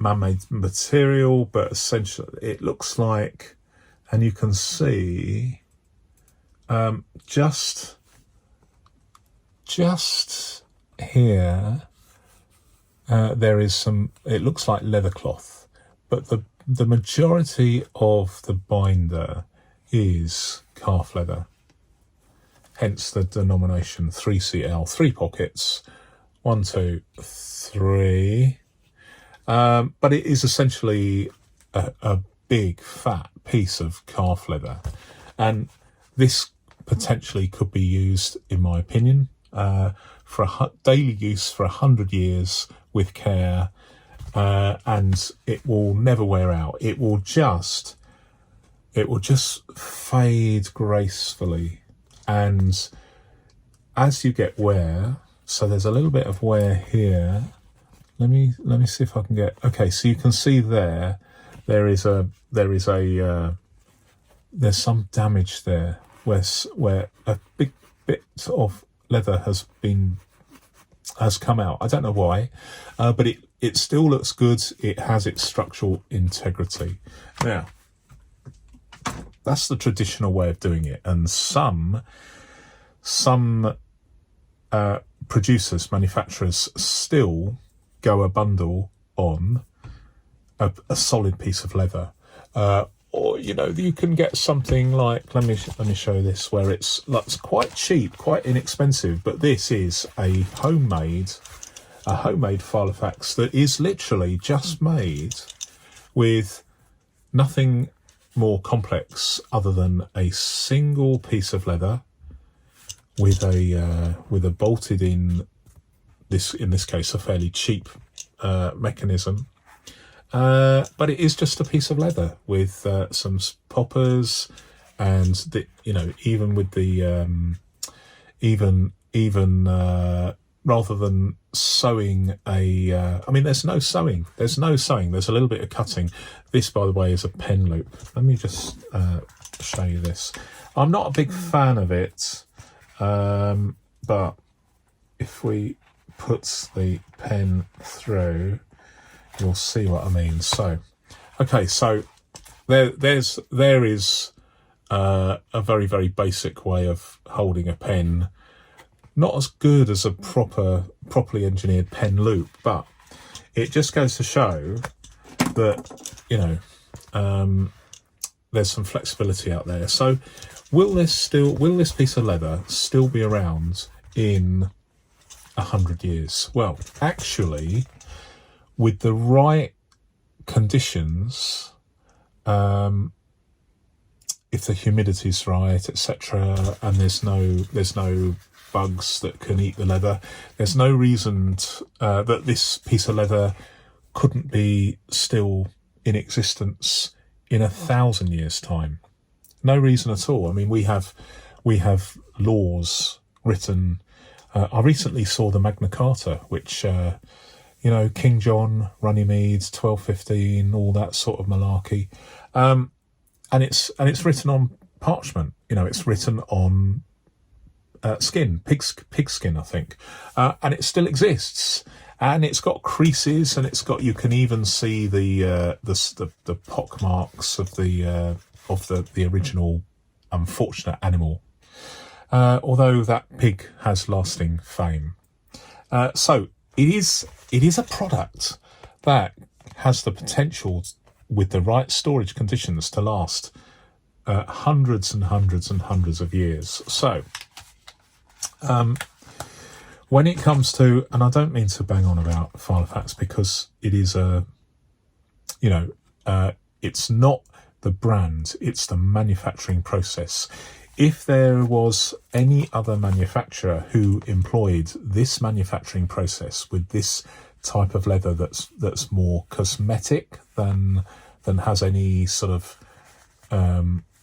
man-made material, but essentially it looks like, and you can see just here there is some, it looks like leather cloth, but the majority of the binder is calf leather, hence the denomination 3CL, 3 pockets, 1, 2, 3. But it is essentially a big fat piece of calf leather, and this potentially could be used, in my opinion, for daily use for 100 years with care, and it will never wear out. It will just fade gracefully, and as you get wear, so there's a little bit of wear here. Let me see if I can get, okay, so you can see there's some damage there where a big bit of leather has come out. I don't know why, but it still looks good. It has its structural integrity. Now, that's the traditional way of doing it, and some producers, manufacturers, still go a bundle on a solid piece of leather. Or, you know, you can get something like, let me show you this, where it's quite cheap, quite inexpensive, but this is a homemade filofax that is literally just made with nothing more complex other than a single piece of leather with a bolted in this case a fairly cheap mechanism. But it is just a piece of leather with some poppers, and even with the rather than sewing there's no sewing. There's a little bit of cutting. This, by the way, is a pen loop. Let me just show you this. I'm not a big fan of it, but if we put the pen through, you'll see what I mean. So, okay, so there is a very, very basic way of holding a pen. Not as good as a properly engineered pen loop, but it just goes to show that there's some flexibility out there. So, will this piece of leather still be around in 100 years? Well, actually, with the right conditions, if the humidity's right, etc., and there's no bugs that can eat the leather, there's no reason that this piece of leather couldn't be still in existence in 1,000 years' time. No reason at all. I mean, we have laws written. I recently saw the Magna Carta, which King John, Runnymede, 1215, all that sort of malarkey, and it's written on parchment. It's written on skin, pig skin, I think, and it still exists. And it's got creases, and you can even see the pock marks of the original unfortunate animal. Although that pig has lasting fame, so it is a product that has the potential, with the right storage conditions, to last hundreds and hundreds and hundreds of years. So, when it comes to, and I don't mean to bang on about filofax because it is it's not the brand, it's the manufacturing process. If there was any other manufacturer who employed this manufacturing process with this type of leather that's more cosmetic than has any sort of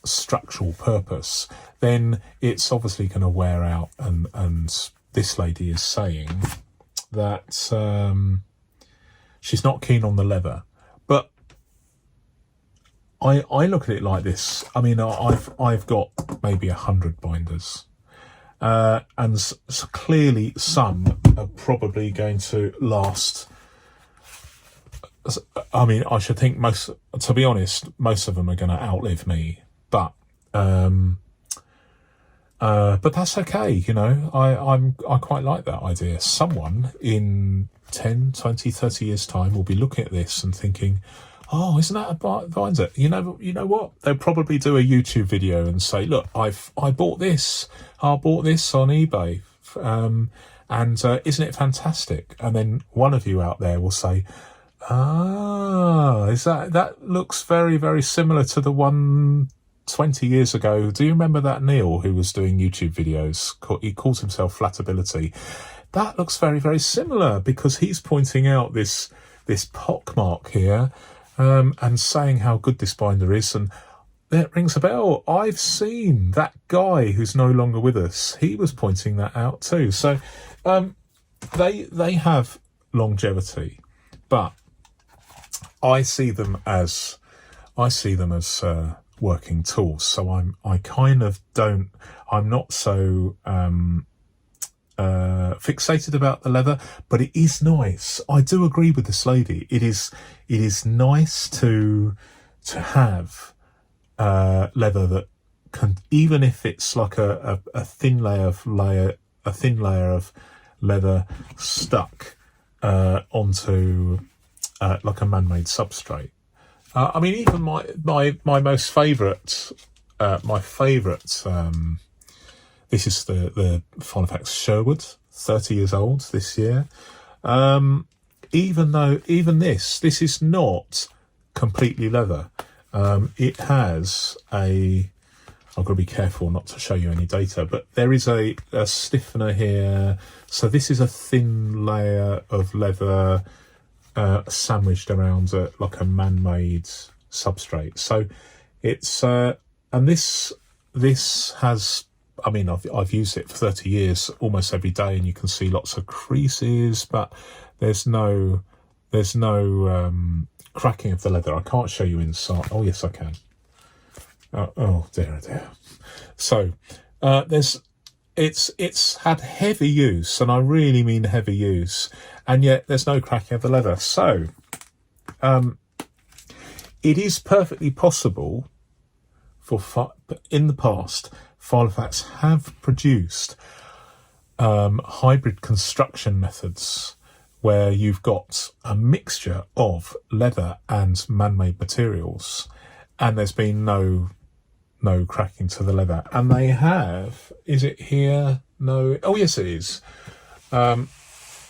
structural purpose, then it's obviously going to wear out. And this lady is saying that she's not keen on the leather. But I look at it like this. I mean, I've got maybe 100 binders, and clearly some are probably going to last. I mean, I should think to be honest, most of them are going to outlive me. But that's okay. I quite like that idea. Someone in 10, 20, 30 years' time will be looking at this and thinking, oh, isn't that a binder? You know what? They'll probably do a YouTube video and say, look, I bought this. I bought this on eBay. And isn't it fantastic? And then one of you out there will say, that looks very, very similar to the one 20 years ago. Do you remember that Neil who was doing YouTube videos? He calls himself Flatability. That looks very, very similar, because he's pointing out this pockmark here, and saying how good this binder is, and that rings a bell. I've seen that guy who's no longer with us. He was pointing that out too. So they have longevity, but I see them as working tools. So I'm not so fixated about the leather, but it is nice. I do agree with this lady. It is nice to have leather that can, even if it's like a thin layer of leather stuck onto like a man-made substrate. I mean, even my most favourite, this is the filofax Sherwood, 30 years old this year. Even this is not completely leather. It has I've got to be careful not to show you any data, but there is a stiffener here. So this is a thin layer of leather sandwiched around like a man-made substrate. So it's and this has, I mean, I've used it for 30 years almost every day, and you can see lots of creases, but there's no cracking of the leather. I can't show you inside. Oh yes, I can. Oh dear. So it's had heavy use, and I really mean heavy use, and yet there's no cracking of the leather. So it is perfectly possible in the past, filofax have produced hybrid construction methods where you've got a mixture of leather and man-made materials, and there's been no cracking to the leather. And they have, is it here? No. Oh yes, it is. Have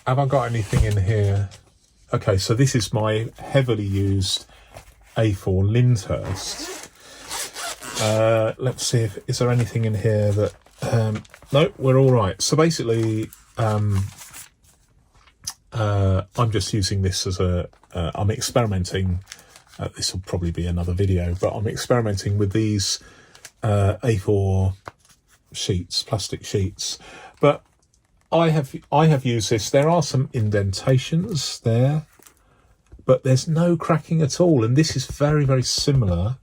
I got anything in here? Okay, so this is my heavily used A4 Lyndhurst. Let's see is there anything in here that no, we're all right. So basically I'm just using this as I'm experimenting. This will probably be another video, but I'm experimenting with these A4 sheets, plastic sheets. But I have used this. There are some indentations there, but there's no cracking at all. And this is very, very similar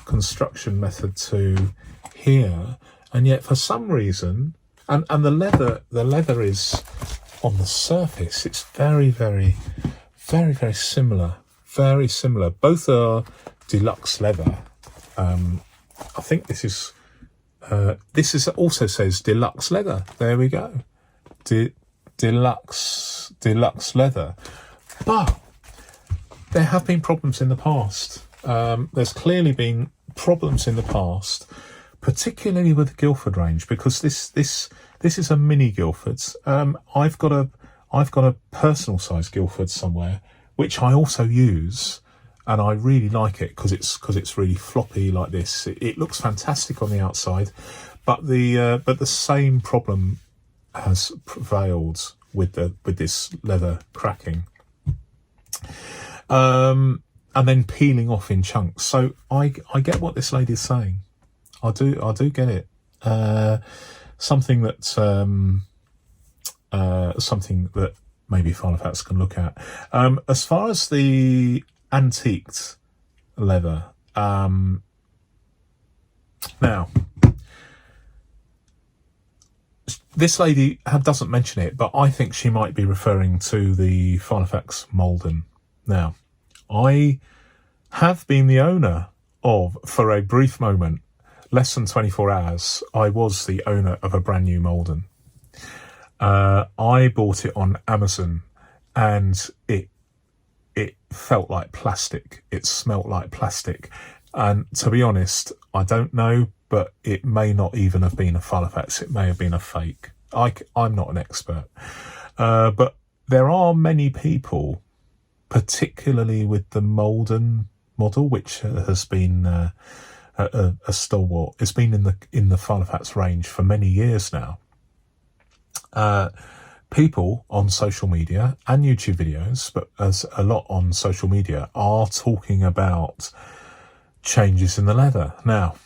construction method to here. And yet for some reason, and the leather is on the surface, it's very, very, very, very similar. Very similar. Both are deluxe leather. I think this is also says deluxe leather. There we go. Deluxe leather. But there have been problems in the past. There's clearly been problems in the past, particularly with the Guildford range, because this is a mini Guildford. I've got a personal size Guildford somewhere, which I also use, and I really like it because it's really floppy like this. It looks fantastic on the outside, but the same problem has prevailed with this leather cracking, and then peeling off in chunks. So I get what this lady's saying. I do get it. Something that maybe filofax can look at. As far as the antiqued leather, now this lady doesn't mention it, but I think she might be referring to the filofax Malden. Now, I have been the owner of, for a brief moment, less than 24 hours, I was the owner of a brand new Malden. I bought it on Amazon, and it felt like plastic. It smelt like plastic. And to be honest, I don't know, but it may not even have been a filofax. It may have been a fake. I'm not an expert. But there are many people, particularly with the Malden model, which has been a stalwart. It's been in the filofax range for many years now. People on social media and YouTube videos, but as a lot on social media, are talking about changes in the leather. Now,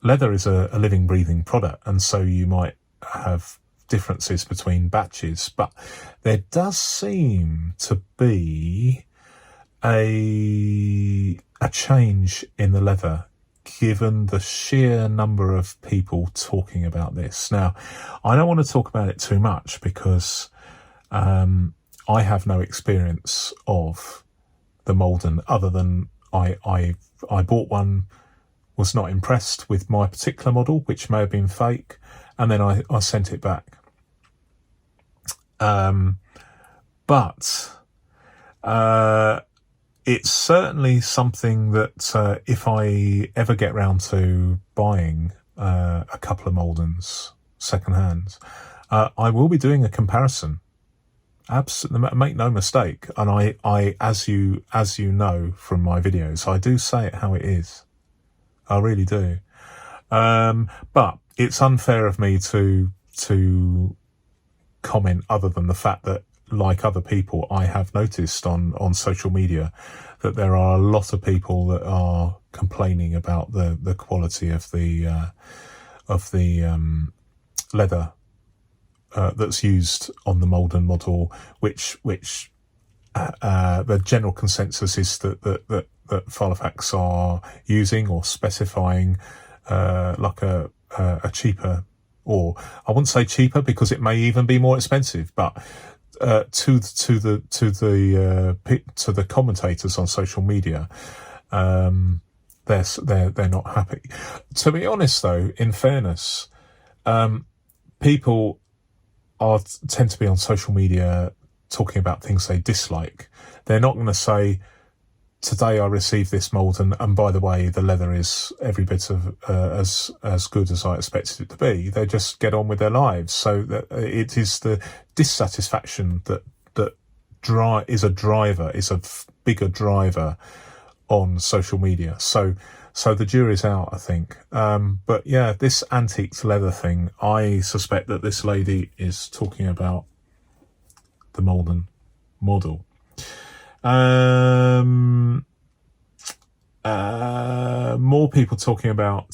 leather is a living, breathing product, and so you might have differences between batches, but there does seem to be a change in the leather, given the sheer number of people talking about this. Now, I don't want to talk about it too much because I have no experience of the Malden other than I bought one, was not impressed with my particular model, which may have been fake, and then I sent it back. But it's certainly something that if I ever get round to buying a couple of Maldens secondhand, I will be doing a comparison. Absolutely, make no mistake. And I, as you know from my videos, I do say it how it is. I really do. But it's unfair of me to comment other than the fact that, like other people, I have noticed on social media that there are a lot of people that are complaining about the quality of the leather that's used on the Malden model, which the general consensus is that filofax are using or specifying like a cheaper, or I wouldn't say cheaper because it may even be more expensive, but to the commentators on social media, they're not happy. To be honest, though, in fairness, people tend to be on social media talking about things they dislike. They're not going to say, today I received this Malden, and by the way, the leather is every bit of as good as I expected it to be. They just get on with their lives. So that it is the dissatisfaction that is a bigger driver on social media. So the jury's out, I think. But yeah, this antiqued leather thing, I suspect that this lady is talking about the Malden model. More people talking about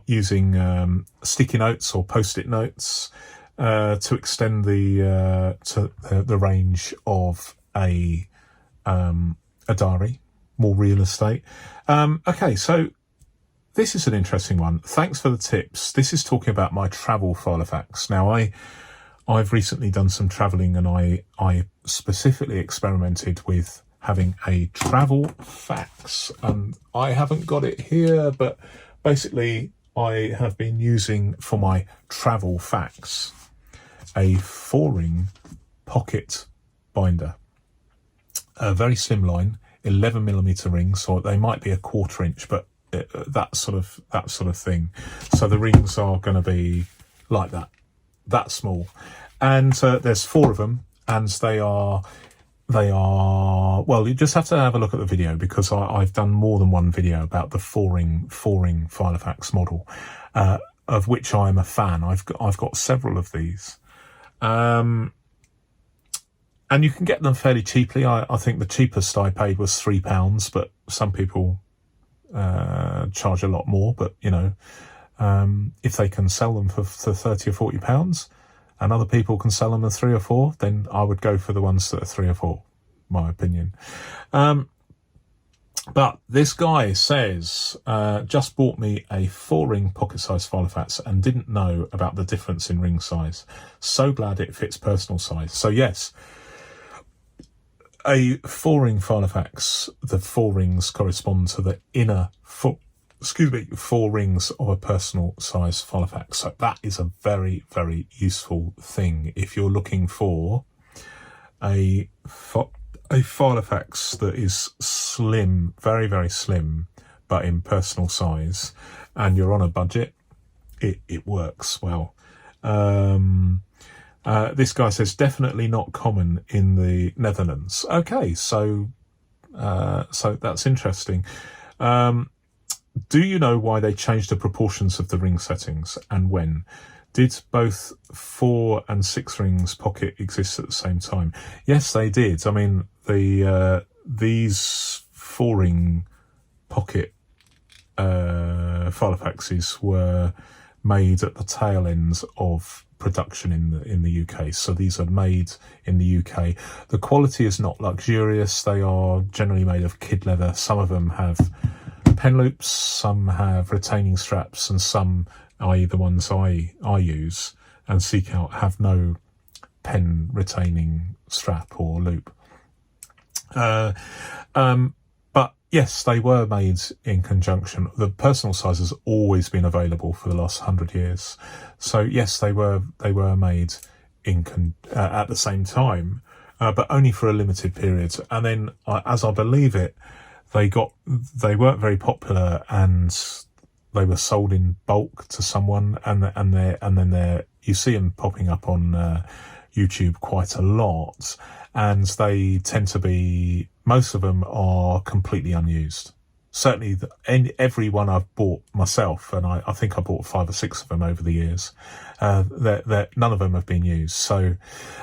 using sticky notes or post-it notes to extend the range of a diary, more real estate. Okay, so this is an interesting one. Thanks for the tips. This is talking about my travel filofax. Now, I've recently done some travelling, and I specifically experimented with having a travel fax, and I haven't got it here, but basically I have been using for my travel fax a 4-ring pocket binder, a very slim line, 11mm rings, or they might be a 1/4 inch, but that sort of thing. So the rings are going to be like that small, and there's 4 of them, and they are well, you just have to have a look at the video, because I've done more than one video about the 4-ring filofax model, of which I'm a fan. I've got several of these, and you can get them fairly cheaply. I think the cheapest I paid was £3, but some people charge a lot more. But you know, if they can sell them for £30 or £40, and other people can sell them at 3 or 4, then I would go for the ones that are 3 or 4, my opinion. But this guy says, just bought me a 4-ring pocket-sized filofax and didn't know about the difference in ring size. So glad it fits personal size. So yes, a 4-ring filofax, the 4 rings correspond to the inner 4 rings of a personal size filofax. So that is a very, very useful thing if you're looking for a filofax that is slim, very, very slim, but in personal size, and you're on a budget. It works well. This guy says definitely not common in the Netherlands. Okay, so that's interesting. Do you know why they changed the proportions of the ring settings, and when? Did both 4 and 6 rings pocket exist at the same time? Yes, they did. I mean, these 4-ring pocket filofaxes were made at the tail ends of production in the UK. So these are made in the UK. The quality is not luxurious. They are generally made of kid leather. Some of them have pen loops, some have retaining straps, and some, i.e. the ones I use and seek out, have no pen retaining strap or loop. But yes, they were made in conjunction. The personal size has always been available for the last 100 years. So yes, they were made at the same time. but only for a limited period. And then, as I believe it, they weren't very popular, and they were sold in bulk to someone, and then you see them popping up on YouTube quite a lot, and they tend to be, most of them are completely unused. Certainly every one I've bought myself, and I think I bought 5 or 6 of them over the years, none of them have been used. So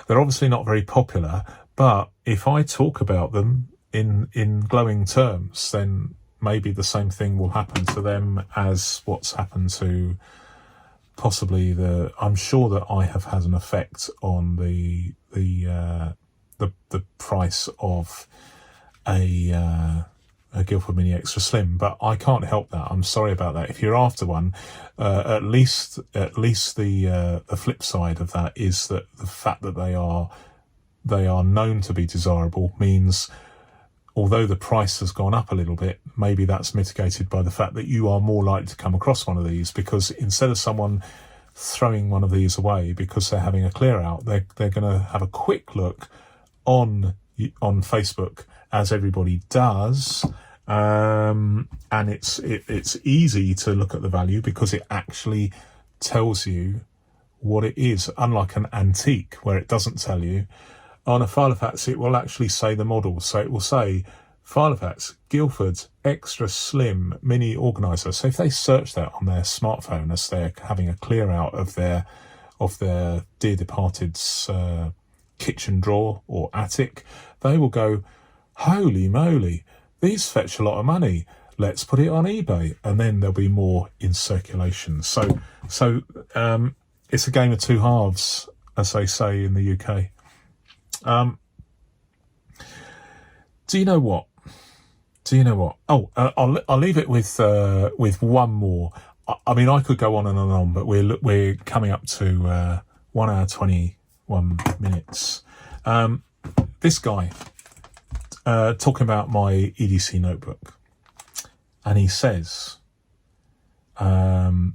they're obviously not very popular, but if I talk about them in glowing terms, then maybe the same thing will happen to them as what's happened to possibly I'm sure that I have had an effect on the price of a Guildford Mini Extra Slim, but I can't help that. I'm sorry about that. If you're after one, at least the flip side of that is that the fact that they are known to be desirable means, although the price has gone up a little bit, maybe that's mitigated by the fact that you are more likely to come across one of these, because instead of someone throwing one of these away because they're having a clear out, they're going to have a quick look on Facebook, as everybody does, and it's easy to look at the value because it actually tells you what it is, unlike an antique where it doesn't tell you. On a filofax, it will actually say the model. So it will say filofax Guildford Extra Slim Mini Organiser. So if they search that on their smartphone as they're having a clear out of their dear departed's kitchen drawer or attic, they will go, holy moly, these fetch a lot of money. Let's put it on eBay, and then there'll be more in circulation. So it's a game of two halves, as they say in the UK. Do you know what? Oh, I'll leave it with one more. I mean, I could go on and on, but we're coming up to 1 hour 21 minutes. This guy talking about my EDC notebook, and he says, I'll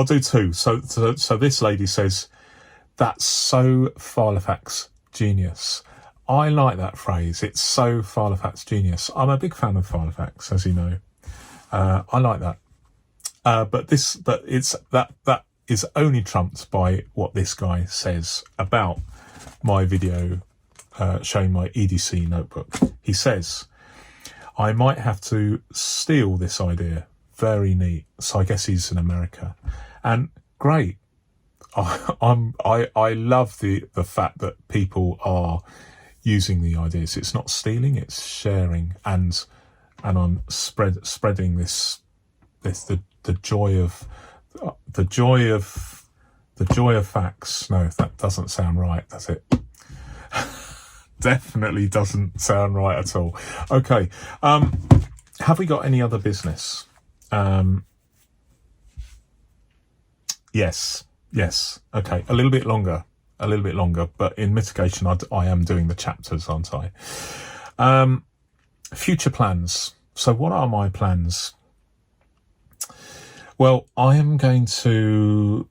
do two. So this lady says, that's so filofax genius. I like that phrase. It's so filofax genius. I'm a big fan of filofax, as you know. I like that. But it's that is only trumped by what this guy says about my video showing my EDC notebook. He says, I might have to steal this idea. Very neat. So I guess he's in America. And great. I love the fact that people are using the ideas. It's not stealing, it's sharing, and I'm spreading the joy of fax. No, that doesn't sound right, does it? Definitely doesn't sound right at all. Okay, have we got any other business? Yes. Okay, a little bit longer, but in mitigation, I am doing the chapters, aren't I? Future plans. So what are my plans? Well, I am going to,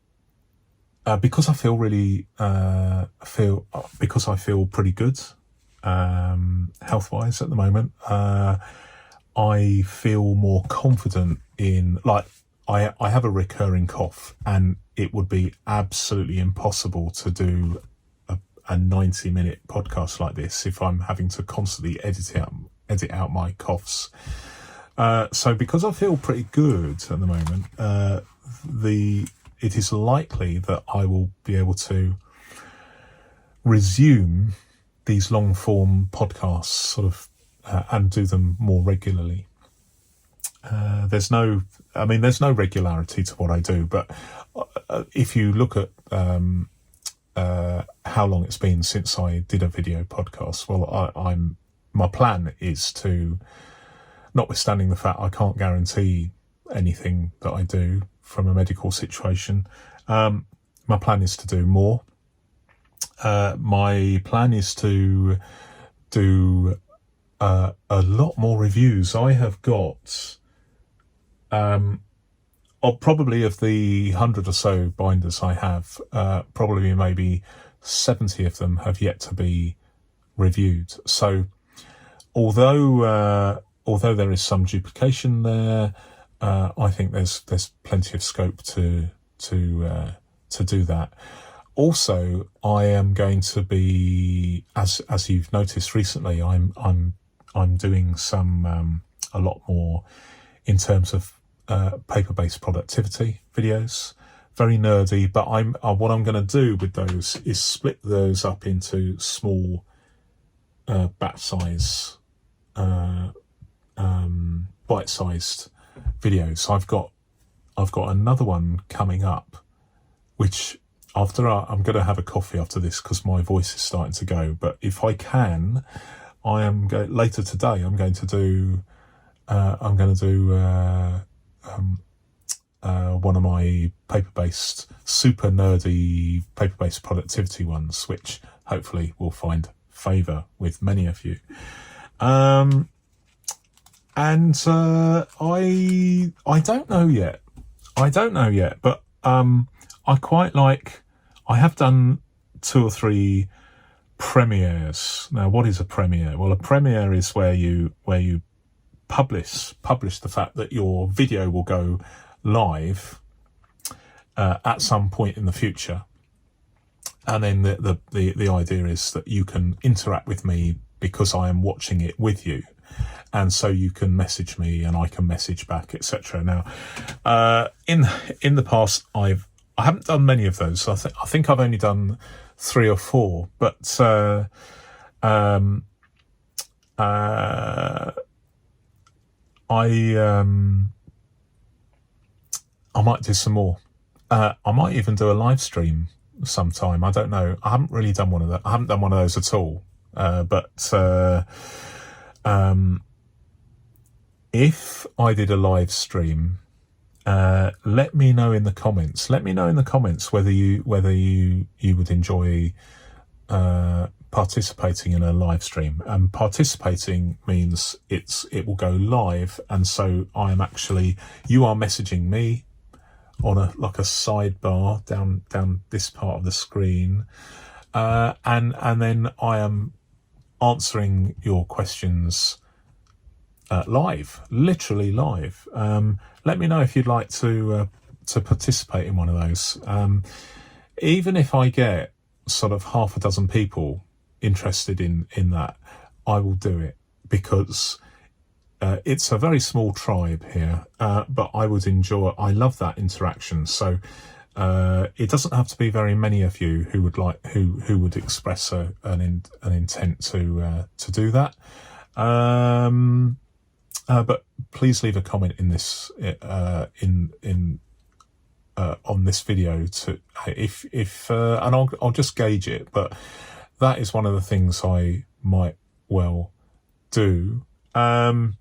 because I feel really, because I feel pretty good, health-wise at the moment, I feel more confident in, like, I have a recurring cough, and it would be absolutely impossible to do a 90-minute podcast like this if I'm having to constantly edit out my coughs. So because I feel pretty good at the moment, it is likely that I will be able to resume these long-form podcasts sort of and do them more regularly. There's no regularity to what I do, but if you look at how long it's been since I did a video podcast, well, my plan is to, notwithstanding the fact I can't guarantee anything that I do from a medical situation, my plan is to do more. My plan is to do a lot more reviews. I have got probably of the 100 or so binders I have, probably maybe 70 of them have yet to be reviewed. So although there is some duplication there, I think there's plenty of scope to do that. Also, I am going to be, as you've noticed recently, I'm doing some a lot more in terms of paper-based productivity videos. Very nerdy, but what I'm going to do with those is split those up into small batch size, bite-sized videos. I've got another one coming up, which I'm going to have a coffee after this because my voice is starting to go. But if I can, later today. I'm going to do one of my super nerdy paper-based productivity ones, which hopefully will find favour with many of you. And I don't know yet. But I have done 2 or 3 premieres. Now, what is a premiere? Well, a premiere is where you publish the fact that your video will go live at some point in the future, and then the idea is that you can interact with me because I am watching it with you, and so you can message me and I can message back, etc. Now, in the past, I haven't done many of those. I think I've only done 3 or 4, but I might do some more. I might even do a live stream sometime. I don't know. I haven't really done one of that. I haven't done one of those at all. But if I did a live stream, let me know in the comments. Let me know in the comments whether you would enjoy participating in a live stream. And participating means it will go live, and so you are messaging me on a sidebar down this part of the screen, and then I am answering your questions live, literally live. Let me know if you'd like to participate in one of those. Even if I get sort of half a dozen people interested in that, I will do it, because it's a very small tribe here, but I love that interaction. So it doesn't have to be very many of you who would express an intent to do that. But please leave a comment in this on this video and I'll just gauge it. But that is one of the things I might well do. I'm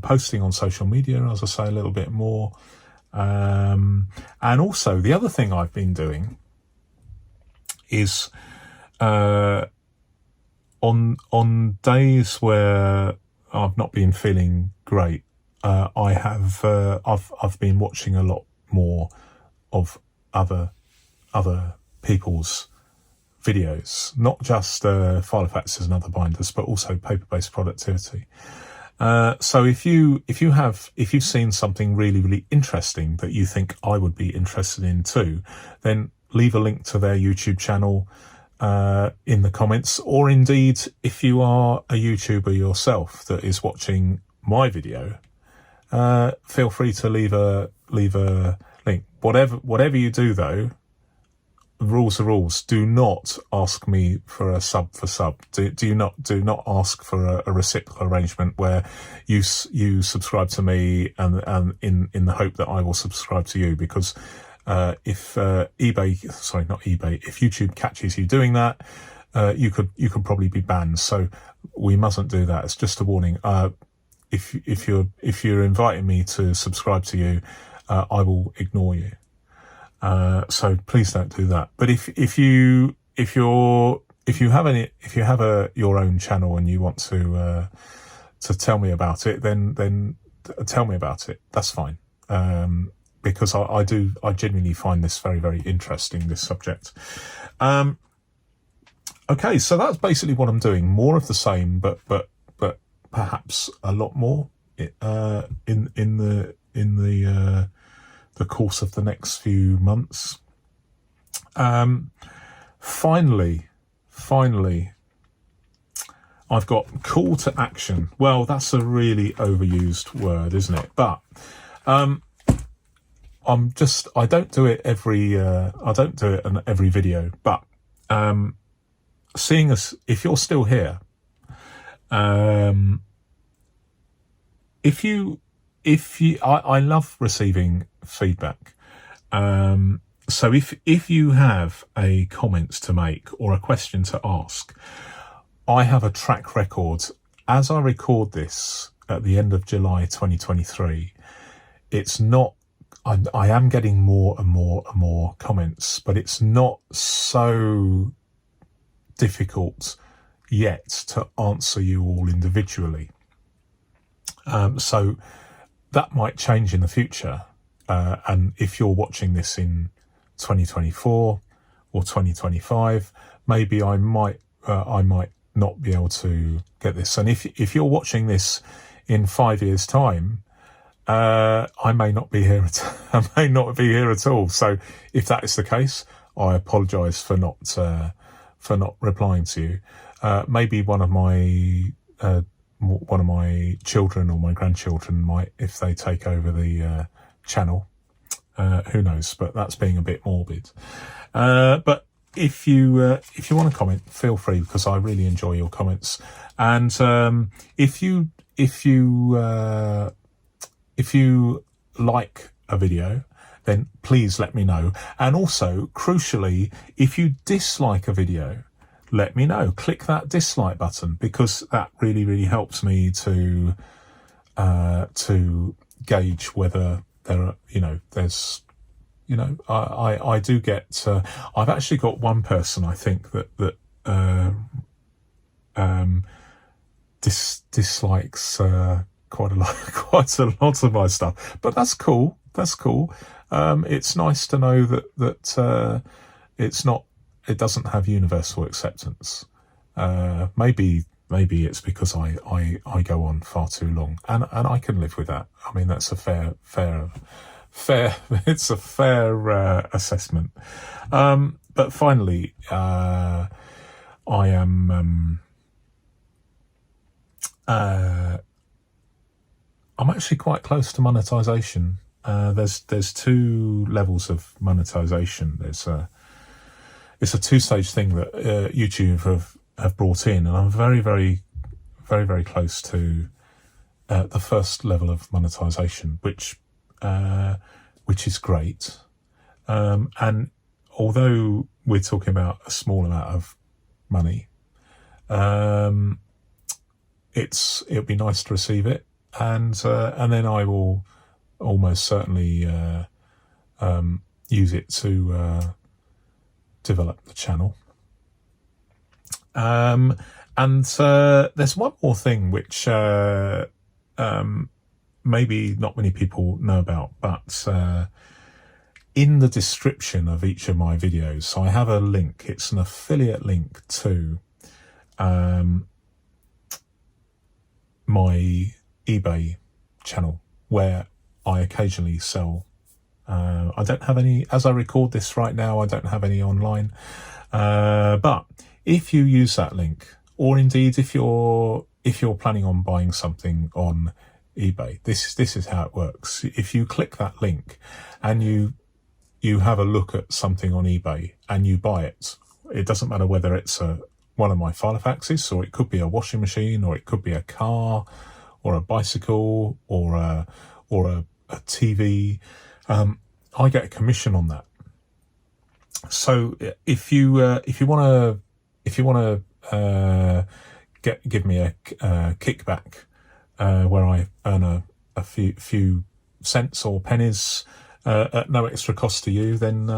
posting on social media, as I say, a little bit more. And also the other thing I've been doing is on days where I've not been feeling great, I've been watching a lot more of other people's videos, not just filofaxes and other binders, but also paper-based productivity. So if you've seen something really, really interesting that you think I would be interested in too, then leave a link to their YouTube channel in the comments, or indeed, if you are a YouTuber yourself that is watching my video, feel free to leave a link. Whatever you do, though, rules are rules. Do not ask me for a sub for sub. Do not ask for a reciprocal arrangement where you subscribe to me and in the hope that I will subscribe to you, because if YouTube catches you doing that, you could probably be banned. So we mustn't do that. It's just a warning. If you're inviting me to subscribe to you, I will ignore you. So please don't do that. But if you have your own channel and you want to tell me about it, then tell me about it. That's fine. because I genuinely find this very, very interesting, this subject. Okay, so that's basically what I'm doing. More of the same, but perhaps a lot more in the course of the next few months. Finally, I've got call to action. Well, that's a really overused word, isn't it? But I don't do it in every video, but seeing as if you're still here, I love receiving feedback. So if you have a comment to make or a question to ask, I have a track record. As I record this at the end of July 2023, it's not, I am getting more and more comments, but it's not so difficult yet to answer you all individually. So that might change in the future. And if you're watching this in 2024 or 2025, maybe I might not be able to get this. And if you're watching this in 5 years' time, I may not be here. I may not be here at all. So if that is the case, I apologise for not replying to you. Maybe one of my children or my grandchildren might, if they take over the channel. Who knows? But that's being a bit morbid. But if you want to comment, feel free, because I really enjoy your comments. And if you like a video, then please let me know. And also, crucially, if you dislike a video, let me know. Click that dislike button, because that really, really helps me to gauge whether there are, I do get, I've actually got one person, I think, that dislikes quite a lot of my stuff, but that's cool. It's nice to know that it doesn't have universal acceptance. Maybe it's because I go on far too long, and I can live with that. I mean, that's a fair it's a fair assessment. But finally, I'm actually quite close to monetization. There's two levels of monetization. It's a two-stage thing that YouTube have brought in, and I'm very, very, very, very close to the first level of monetization, which is great. And although we're talking about a small amount of money, it'll be nice to receive it, and then I will almost certainly use it to develop the channel. And there's one more thing which maybe not many people know about, but in the description of each of my videos, so I have a link. It's an affiliate link to my eBay channel, where I occasionally sell. I don't have any, as I record this right now, I don't have any online. But if you use that link, or indeed if you're planning on buying something on eBay, this is how it works. If you click that link and you have a look at something on eBay and you buy it, it doesn't matter whether it's one of my filofaxes, or it could be a washing machine, or it could be a car, or a bicycle, or a TV. I get a commission on that. So if you want to give me a kickback, where I earn a few cents or pennies at no extra cost to you, then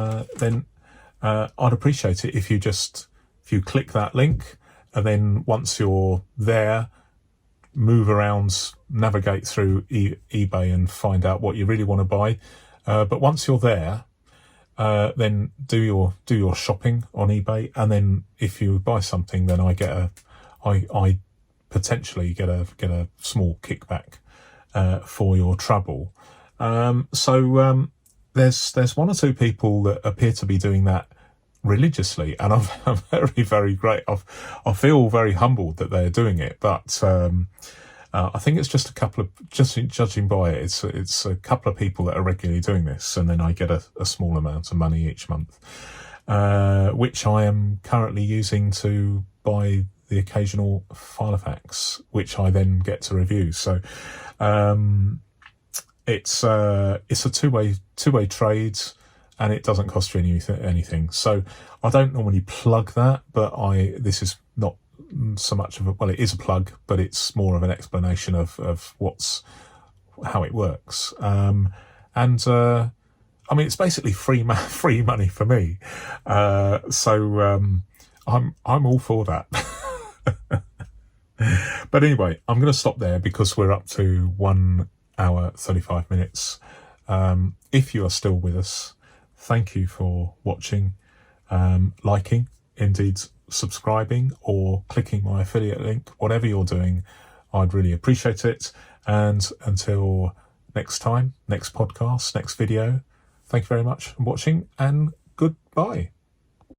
I'd appreciate it if you click that link, and then once you're there, move around, navigate through eBay and find out what you really want to buy. But once you're there, then do your shopping on eBay, and then if you buy something, then I potentially get a small kickback for your trouble. So there's one or two people that appear to be doing that religiously, and I'm very, very great. I feel very humbled that they're doing it, but I think it's just judging by it, it's a couple of people that are regularly doing this, and then I get a small amount of money each month, which I am currently using to buy the occasional filofax, which I then get to review. So it's a two-way trade, and it doesn't cost you anything. So I don't normally plug that, but this is not so much of it is a plug, but it's more of an explanation of how it works. And I mean, it's basically free money for me. So I'm all for that. But anyway, I'm going to stop there because we're up to 1 hour 35 minutes. If you are still with us, thank you for watching, liking, indeed subscribing, or clicking my affiliate link. Whatever you're doing, I'd really appreciate it. And until next time, next podcast, next video, thank you very much for watching, and goodbye.